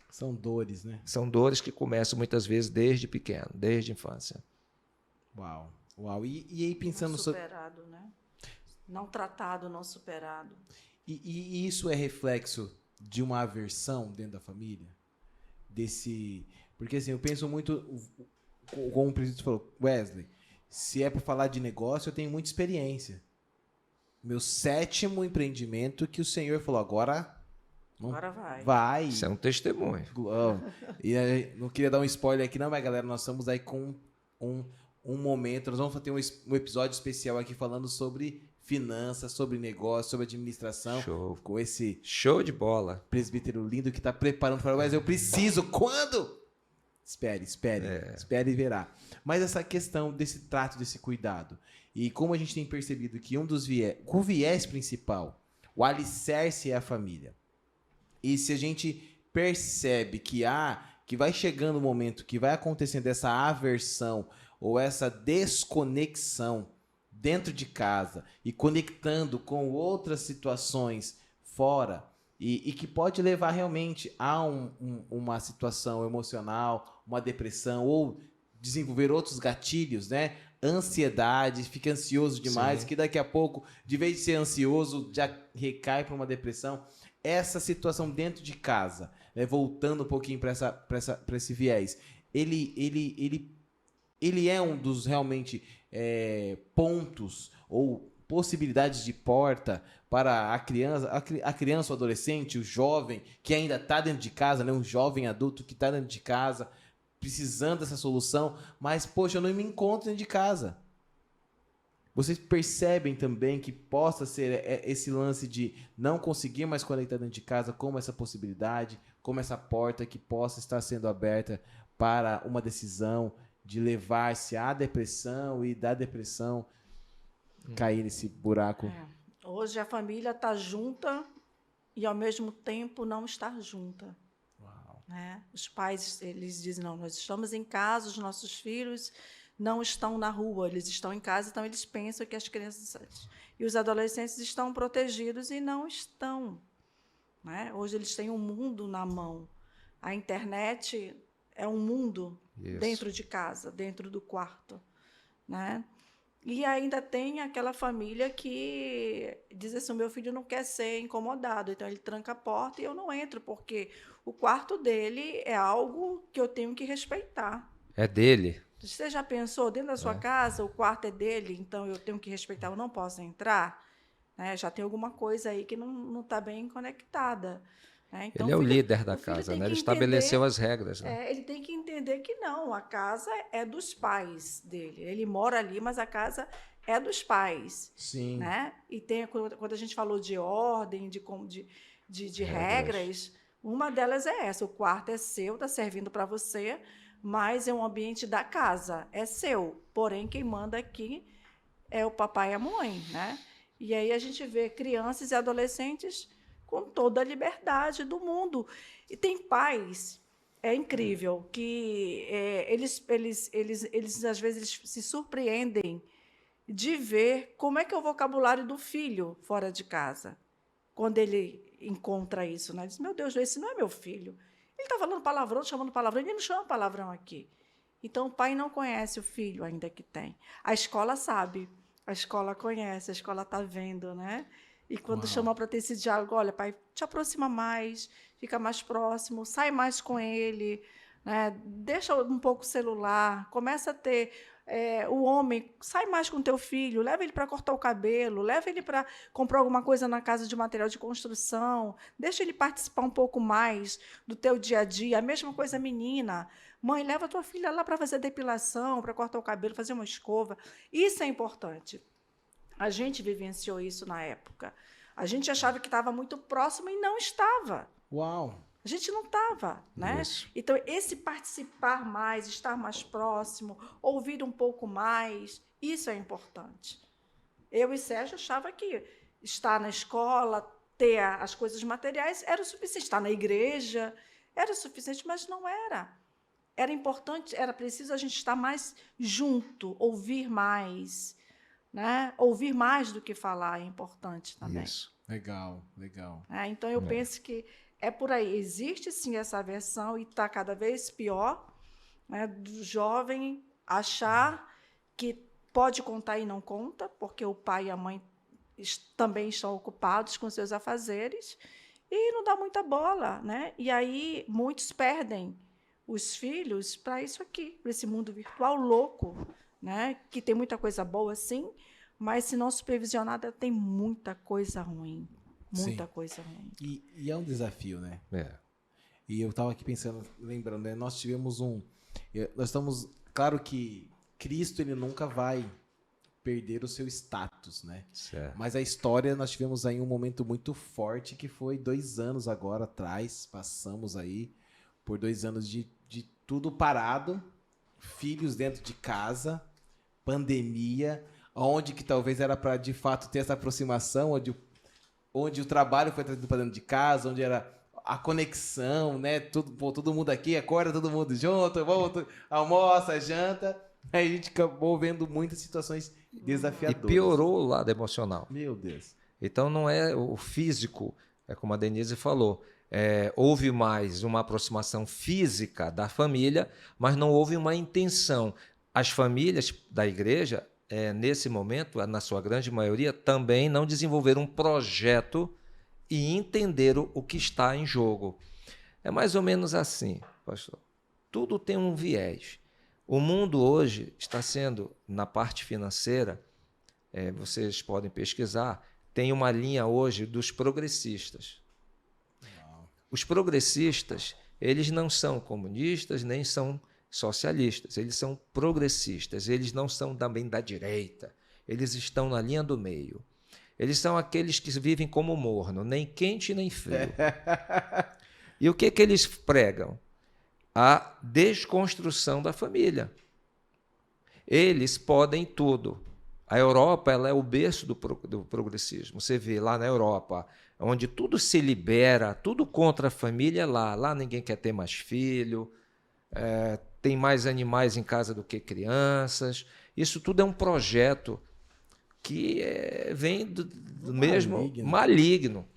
São dores, né? São dores que começam muitas vezes desde pequeno, desde a infância. Uau, uau. E aí pensando não superado, né? Não tratado, não superado. E isso é reflexo de uma aversão dentro da família? Porque assim, eu penso muito, como o presidente falou, Wesley, se é para falar de negócio, eu tenho muita experiência. Meu 7º empreendimento que o Senhor falou, agora vai. Isso é um testemunho. E aí, não queria dar um spoiler aqui não, mas galera, nós estamos aí com um momento, nós vamos ter um episódio especial aqui falando sobre finanças, sobre negócio, sobre administração. Show. Com esse show de bola. Presbítero lindo que está preparando para mas eu preciso. Quando? Espere e verá. Mas essa questão desse trato, desse cuidado. E como a gente tem percebido que o viés principal, o alicerce é a família. E se a gente percebe que vai chegando o momento que vai acontecendo essa aversão ou essa desconexão dentro de casa e conectando com outras situações fora e que pode levar realmente a uma situação emocional, uma depressão ou desenvolver outros gatilhos, né? Ansiedade, fica ansioso demais, que daqui a pouco, de vez de ser ansioso, já recai para uma depressão. Essa situação dentro de casa, né? Voltando um pouquinho para esse viés, ele é um dos realmente pontos ou possibilidades de porta para a criança, o adolescente, o jovem que ainda está dentro de casa, né? Um jovem adulto que está dentro de casa, precisando dessa solução, mas, poxa, eu não me encontro dentro de casa. Vocês percebem também que possa ser esse lance de não conseguir mais conectar dentro de casa como essa possibilidade, como essa porta que possa estar sendo aberta para uma decisão de levar-se à depressão e da depressão cair nesse buraco? Hoje a família está junta e, ao mesmo tempo, não está junta. Uau. Né? Os pais, eles dizem, não, nós estamos em casa, os nossos filhos não estão na rua, eles estão em casa, então eles pensam que as crianças e os adolescentes estão protegidos e não estão. Né? Hoje eles têm um mundo na mão. A internet é um mundo dentro de casa, dentro do quarto. Né? E ainda tem aquela família que diz assim, o meu filho não quer ser incomodado, então ele tranca a porta e eu não entro, porque o quarto dele é algo que eu tenho que respeitar. É dele. Você já pensou, dentro da sua casa, o quarto é dele, então eu tenho que respeitar, eu não posso entrar? Né? Já tem alguma coisa aí que não está bem conectada. Né? Então, ele é o líder da casa, né? Ele estabeleceu as regras. Né? Ele tem que entender que não, a casa é dos pais dele. Ele mora ali, mas a casa é dos pais. Sim. Né? E quando a gente falou de ordem, de regras, uma delas é essa: o quarto é seu, está servindo para você, mas é um ambiente da casa, é seu. Porém, quem manda aqui é o papai e a mãe. Né? E aí a gente vê crianças e adolescentes com toda a liberdade do mundo. E tem pais, é incrível, que eles às vezes se surpreendem de ver como é que é o vocabulário do filho fora de casa, quando ele encontra isso. Né? Diz, meu Deus, esse não é meu filho. Ele está falando palavrão, chamando palavrão, ele não chama palavrão aqui. Então, o pai não conhece o filho ainda que tem. A escola sabe, a escola conhece, a escola está vendo, né? E quando chama para ter esse diálogo, olha, pai, te aproxima mais, fica mais próximo, sai mais com ele, né? Deixa um pouco o celular, começa a ter o homem, sai mais com o teu filho, leva ele para cortar o cabelo, leva ele para comprar alguma coisa na casa de material de construção, deixa ele participar um pouco mais do teu dia a dia. A mesma coisa, menina. Mãe, leva a tua filha lá para fazer depilação, para cortar o cabelo, fazer uma escova. Isso é importante. A gente vivenciou isso na época. A gente achava que estava muito próximo e não estava. Uau! A gente não estava, né? Isso. Então, esse participar mais, estar mais próximo, ouvir um pouco mais, isso é importante. Eu e Sérgio achava que estar na escola, ter as coisas materiais era o suficiente. Estar na igreja era o suficiente, mas não era. era importante, era preciso a gente estar mais junto, ouvir mais, né? Ouvir mais do que falar é importante também. Isso. Legal, legal. Então, eu penso que é por aí. Existe, sim, essa versão e está cada vez pior, né, do jovem achar que pode contar e não conta, porque o pai e a mãe também estão ocupados com seus afazeres e não dá muita bola, né? E aí muitos perdem os filhos para isso aqui, para esse mundo virtual louco, né? Que tem muita coisa boa, sim, mas se não supervisionada tem muita coisa ruim, muita Sim. coisa ruim. E é um desafio, né? E eu estava aqui pensando, lembrando, né? Nós tivemos nós estamos, claro que Cristo ele nunca vai perder o seu status, né? Certo. Mas a história, nós tivemos aí um momento muito forte que foi 2 anos agora atrás, passamos aí por 2 anos de tudo parado, filhos dentro de casa, pandemia, onde que talvez era para de fato ter essa aproximação, onde o trabalho foi trazido para dentro de casa, onde era a conexão, né? Todo mundo aqui, acorda todo mundo junto, volta, almoça, janta. Aí a gente acabou vendo muitas situações desafiadoras. E piorou o lado emocional. Meu Deus. Então não é o físico, é como a Denise falou, houve mais uma aproximação física da família, mas não houve uma intenção. As famílias da igreja, nesse momento, na sua grande maioria, também não desenvolveram um projeto e entenderam o que está em jogo. É mais ou menos assim, pastor. Tudo tem um viés. O mundo hoje está sendo, na parte financeira, vocês podem pesquisar, tem uma linha hoje dos progressistas. Os progressistas, eles não são comunistas, nem são socialistas, eles são progressistas, eles não são também da direita, eles estão na linha do meio. Eles são aqueles que vivem como morno, nem quente nem frio. E o que eles pregam? A desconstrução da família. Eles podem tudo. A Europa ela é o berço do progressismo. Você vê lá na Europa, onde tudo se libera, tudo contra a família é lá. Lá ninguém quer ter mais filho, tem mais animais em casa do que crianças. Isso tudo é um projeto que vem do mesmo maligno.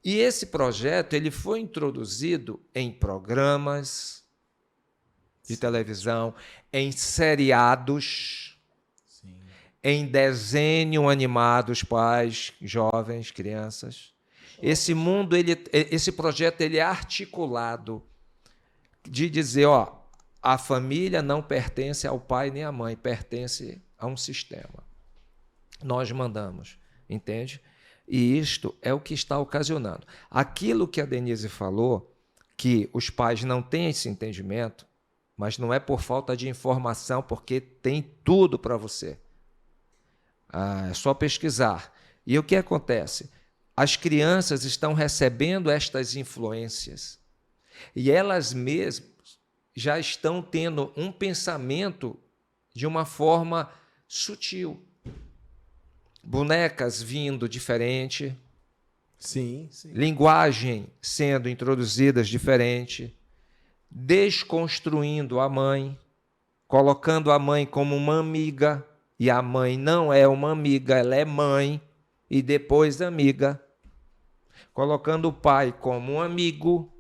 E esse projeto ele foi introduzido em programas de televisão, em seriados, sim, em desenho animados, pais, jovens, crianças. Esse mundo, esse projeto ele é articulado de dizer, a família não pertence ao pai nem à mãe, pertence a um sistema. Nós mandamos, entende? E isto é o que está ocasionando. Aquilo que a Denise falou, que os pais não têm esse entendimento, mas não é por falta de informação, porque tem tudo para você. É só pesquisar. E o que acontece? As crianças estão recebendo estas influências e elas mesmas já estão tendo um pensamento de uma forma sutil. Bonecas vindo diferente, sim, sim. Linguagem sendo introduzidas diferente, desconstruindo a mãe, colocando a mãe como uma amiga, e a mãe não é uma amiga, ela é mãe, e depois amiga, colocando o pai como um amigo,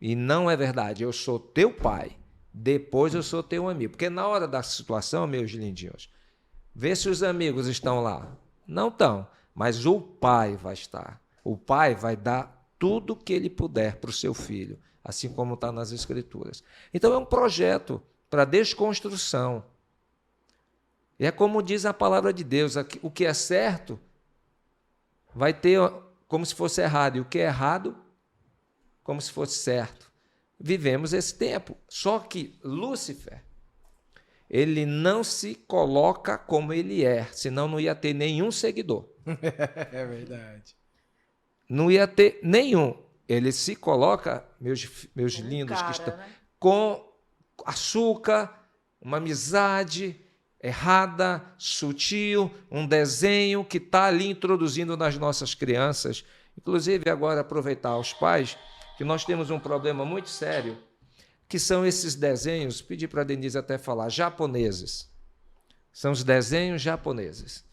e não é verdade, eu sou teu pai, depois eu sou teu amigo, porque na hora da situação, meus lindinhos, vê se os amigos estão lá, não estão, mas o pai vai estar, o pai vai dar tudo o que ele puder para o seu filho, assim como está nas Escrituras. Então é um projeto para desconstrução. E é como diz a palavra de Deus, o que é certo vai ter como se fosse errado, e o que é errado, como se fosse certo. Vivemos esse tempo. Só que Lúcifer, ele não se coloca como ele é, senão não ia ter nenhum seguidor. É verdade. Não ia ter nenhum. Ele se coloca, meus lindos, cara, que estão, né? Com açúcar, uma amizade errada, sutil, um desenho que está ali introduzindo nas nossas crianças. Inclusive, agora aproveitar os pais, que nós temos um problema muito sério, que são esses desenhos, pedi para a Denise até falar, japoneses. São os desenhos japoneses.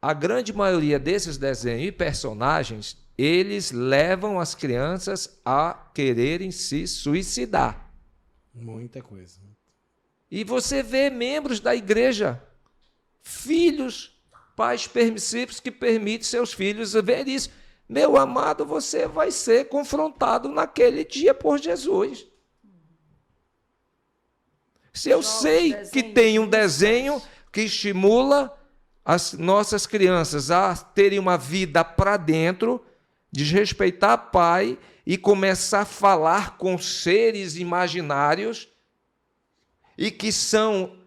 A grande maioria desses desenhos e personagens, eles levam as crianças a quererem se suicidar. Muita coisa. E você vê membros da igreja, filhos, pais permissivos que permitem seus filhos ver isso. Meu amado, você vai ser confrontado naquele dia por Jesus. Se eu sei que tem um desenho que estimula as nossas crianças a terem uma vida para dentro, desrespeitar pai e começar a falar com seres imaginários e que são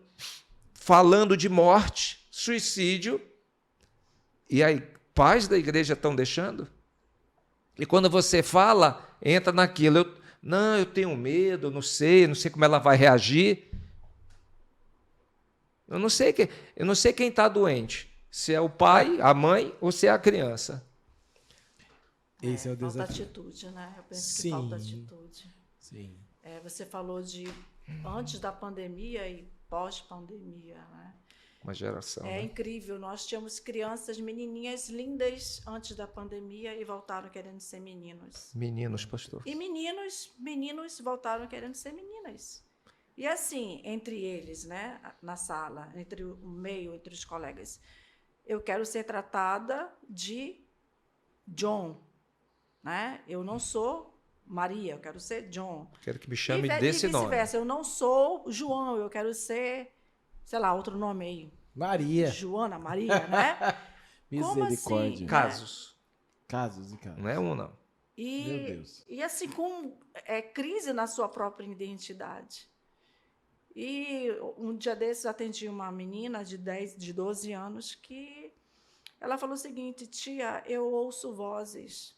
falando de morte, suicídio, e aí pais da igreja estão deixando? E quando você fala, entra naquilo, eu tenho medo, não sei como ela vai reagir. Eu não sei quem está doente, se é o pai, a mãe ou se é a criança. Esse é o falta desafio. atitude, né? Eu penso Sim. que falta atitude. Sim. Você falou de antes da pandemia e pós-pandemia, né? Uma geração. É né? incrível. Nós tínhamos crianças, menininhas lindas antes da pandemia e voltaram querendo ser meninos. Meninos, pastor. E meninos voltaram querendo ser meninas. E assim, entre eles, né, na sala, entre o meio, entre os colegas, eu quero ser tratada de John, né? Eu não sou Maria, eu quero ser John. Quero que me chame e desse nome. vice-versa, eu não sou João, eu quero ser, sei lá, outro nome aí. Maria. Joana, Maria, né? Como Misericórdia. assim, né? Casos. Casos e casos. Não é um, não. Meu Deus. E assim, com crise na sua própria identidade. E um dia desses eu atendi uma menina de 12 anos que ela falou o seguinte: tia, eu ouço vozes.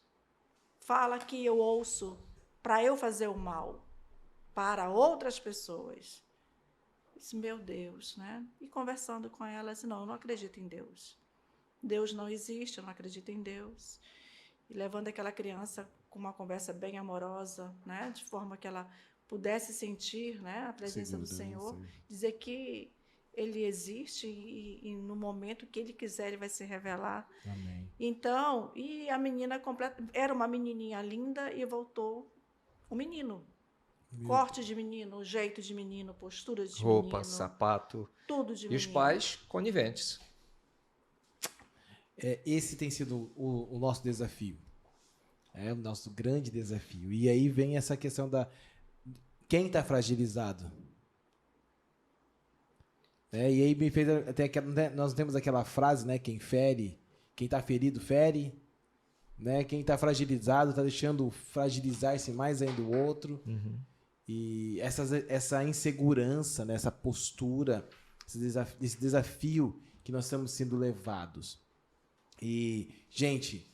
Fala que eu ouço para eu fazer o mal para outras pessoas. Eu disse, meu Deus, né? E conversando com ela, eu disse, não, eu não acredito em Deus. Deus não existe, eu não acredito em Deus. E levando aquela criança com uma conversa bem amorosa, né? De forma que ela pudesse sentir, né, a presença do Senhor, dizer que Ele existe e no momento que Ele quiser, Ele vai se revelar. Amém. Então, e a menina era uma menininha linda e voltou um menino. Corte de menino, jeito de menino, postura de menino. Roupa, sapato. Tudo de menino. E menino. os pais coniventes. Esse tem sido o nosso desafio. É o nosso grande desafio. E aí vem essa questão da... Quem está fragilizado? E aí me fez até nós temos aquela frase, né? Quem está ferido fere, né? Quem está fragilizado está deixando fragilizar-se mais ainda o outro. Uhum. E essa insegurança, né? Essa postura, esse desafio que nós estamos sendo levados. E, gente,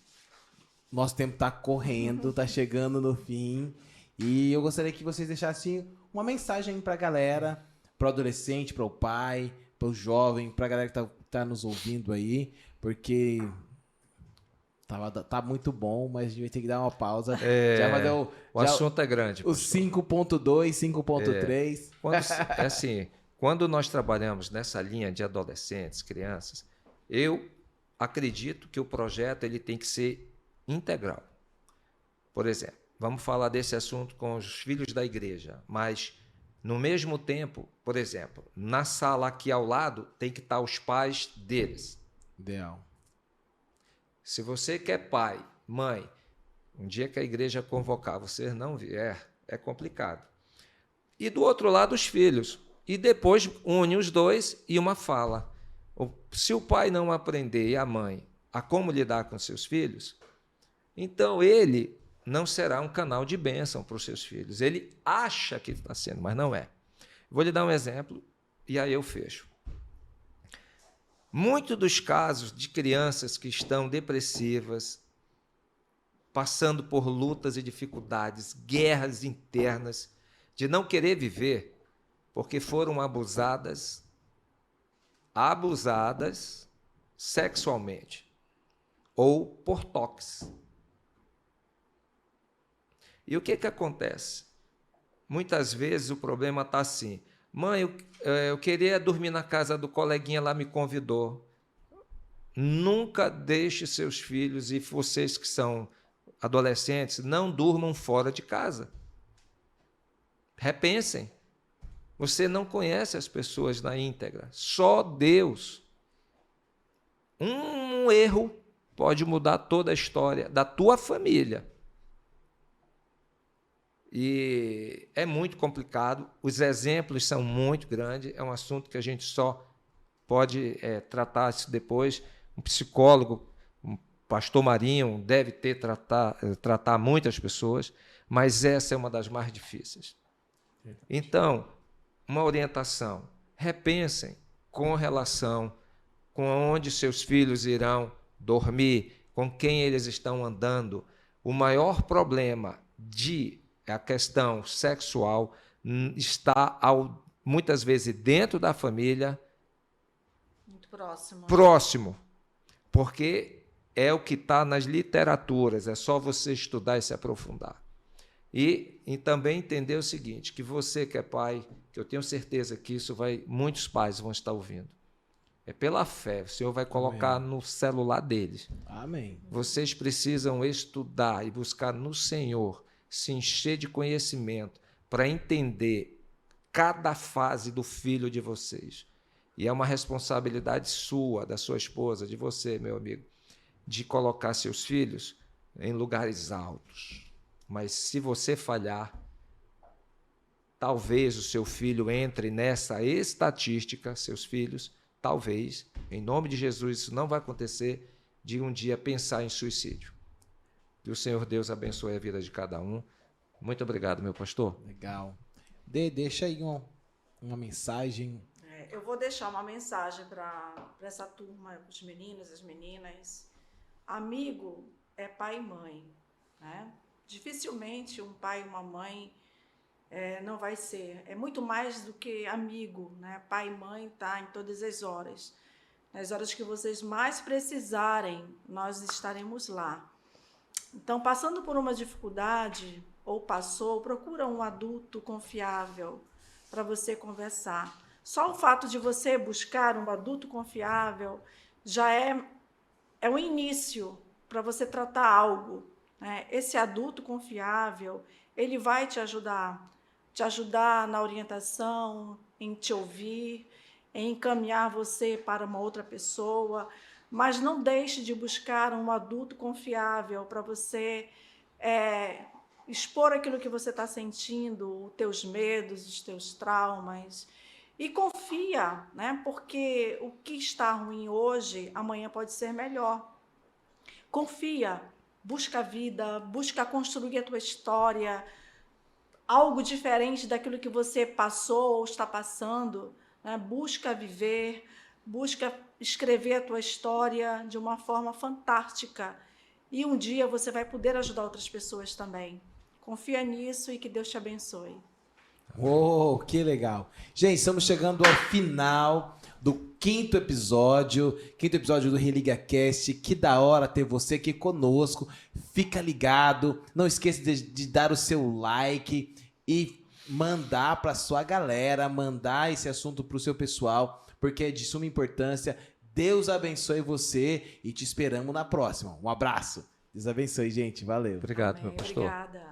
nosso tempo está correndo, está chegando no fim. E eu gostaria que vocês deixassem uma mensagem para a galera, para o adolescente, para o pai, para o jovem, para a galera que tá nos ouvindo aí, porque tá muito bom, mas a gente vai ter que dar uma pausa. Já vai dar o assunto é grande. O 5.2, 5.3. Assim, quando nós trabalhamos nessa linha de adolescentes, crianças, eu acredito que o projeto ele tem que ser integral. Por exemplo, vamos falar desse assunto com os filhos da igreja, mas, no mesmo tempo, por exemplo, na sala aqui ao lado, tem que estar os pais deles. Ideal. Se você quer pai, mãe, um dia que a igreja convocar, você não vier, é complicado. E do outro lado, os filhos. E depois une os dois e uma fala. Se o pai não aprender e a mãe a como lidar com seus filhos, então ele não será um canal de bênção para os seus filhos. Ele acha que está sendo, mas não é. Vou lhe dar um exemplo e aí eu fecho. Muitos dos casos de crianças que estão depressivas, passando por lutas e dificuldades, guerras internas, de não querer viver, porque foram abusadas sexualmente ou por toques. E o que acontece? muitas vezes o problema está assim: mãe, eu queria dormir na casa do coleguinha lá, me convidou. Nunca deixe seus filhos, e vocês que são adolescentes, não durmam fora de casa. Repensem. Você não conhece as pessoas na íntegra, só Deus. Um erro pode mudar toda a história da tua família. E é muito complicado, os exemplos são muito grandes, é um assunto que a gente só pode tratar isso depois. Um psicólogo, um pastor Marinho, deve tratar muitas pessoas, mas essa é uma das mais difíceis. Então, uma orientação: repensem com relação com onde seus filhos irão dormir, com quem eles estão andando. O maior problema a questão sexual está, muitas vezes, dentro da família. Muito próximo. Próximo. Porque é o que está nas literaturas, é só você estudar e se aprofundar. E também entender o seguinte, que você que é pai, que eu tenho certeza que muitos pais vão estar ouvindo. É pela fé, o Senhor vai colocar Amém. No celular deles. Amém. Vocês precisam estudar e buscar no Senhor, se encher de conhecimento para entender cada fase do filho de vocês. E é uma responsabilidade sua, da sua esposa, de você, meu amigo, de colocar seus filhos em lugares altos. Mas se você falhar, talvez o seu filho entre nessa estatística, seus filhos, talvez, em nome de Jesus, isso não vai acontecer, de um dia pensar em suicídio. Que o Senhor Deus abençoe a vida de cada um. Muito obrigado, meu pastor. Legal. Deixa aí uma mensagem. Eu vou deixar uma mensagem para essa turma, para os meninos, as meninas. Amigo é pai e mãe, né? Dificilmente um pai e uma mãe não vai ser. É muito mais do que amigo, né? Pai e mãe está em todas as horas. Nas horas que vocês mais precisarem, nós estaremos lá. Então, passando por uma dificuldade, ou passou, procura um adulto confiável para você conversar. Só o fato de você buscar um adulto confiável já é um início para você tratar algo, né? Esse adulto confiável, ele vai te ajudar na orientação, em te ouvir, em encaminhar você para uma outra pessoa, mas não deixe de buscar um adulto confiável para você expor aquilo que você está sentindo, os teus medos, os teus traumas. E confia, né? Porque o que está ruim hoje, amanhã pode ser melhor. Confia, busca a vida, busca construir a tua história, algo diferente daquilo que você passou ou está passando, né? Busca viver, busca escrever a tua história de uma forma fantástica. E um dia você vai poder ajudar outras pessoas também. Confia nisso e que Deus te abençoe. Oh, que legal. Gente, estamos chegando ao final do quinto episódio do Religa Cast. Que da hora ter você aqui conosco. Fica ligado, não esqueça de dar o seu like e mandar para sua galera, mandar esse assunto para o seu pessoal, porque é de suma importância. Deus abençoe você e te esperamos na próxima. Um abraço. Deus abençoe, gente. Valeu. Obrigado, Amém. meu pastor. Obrigada.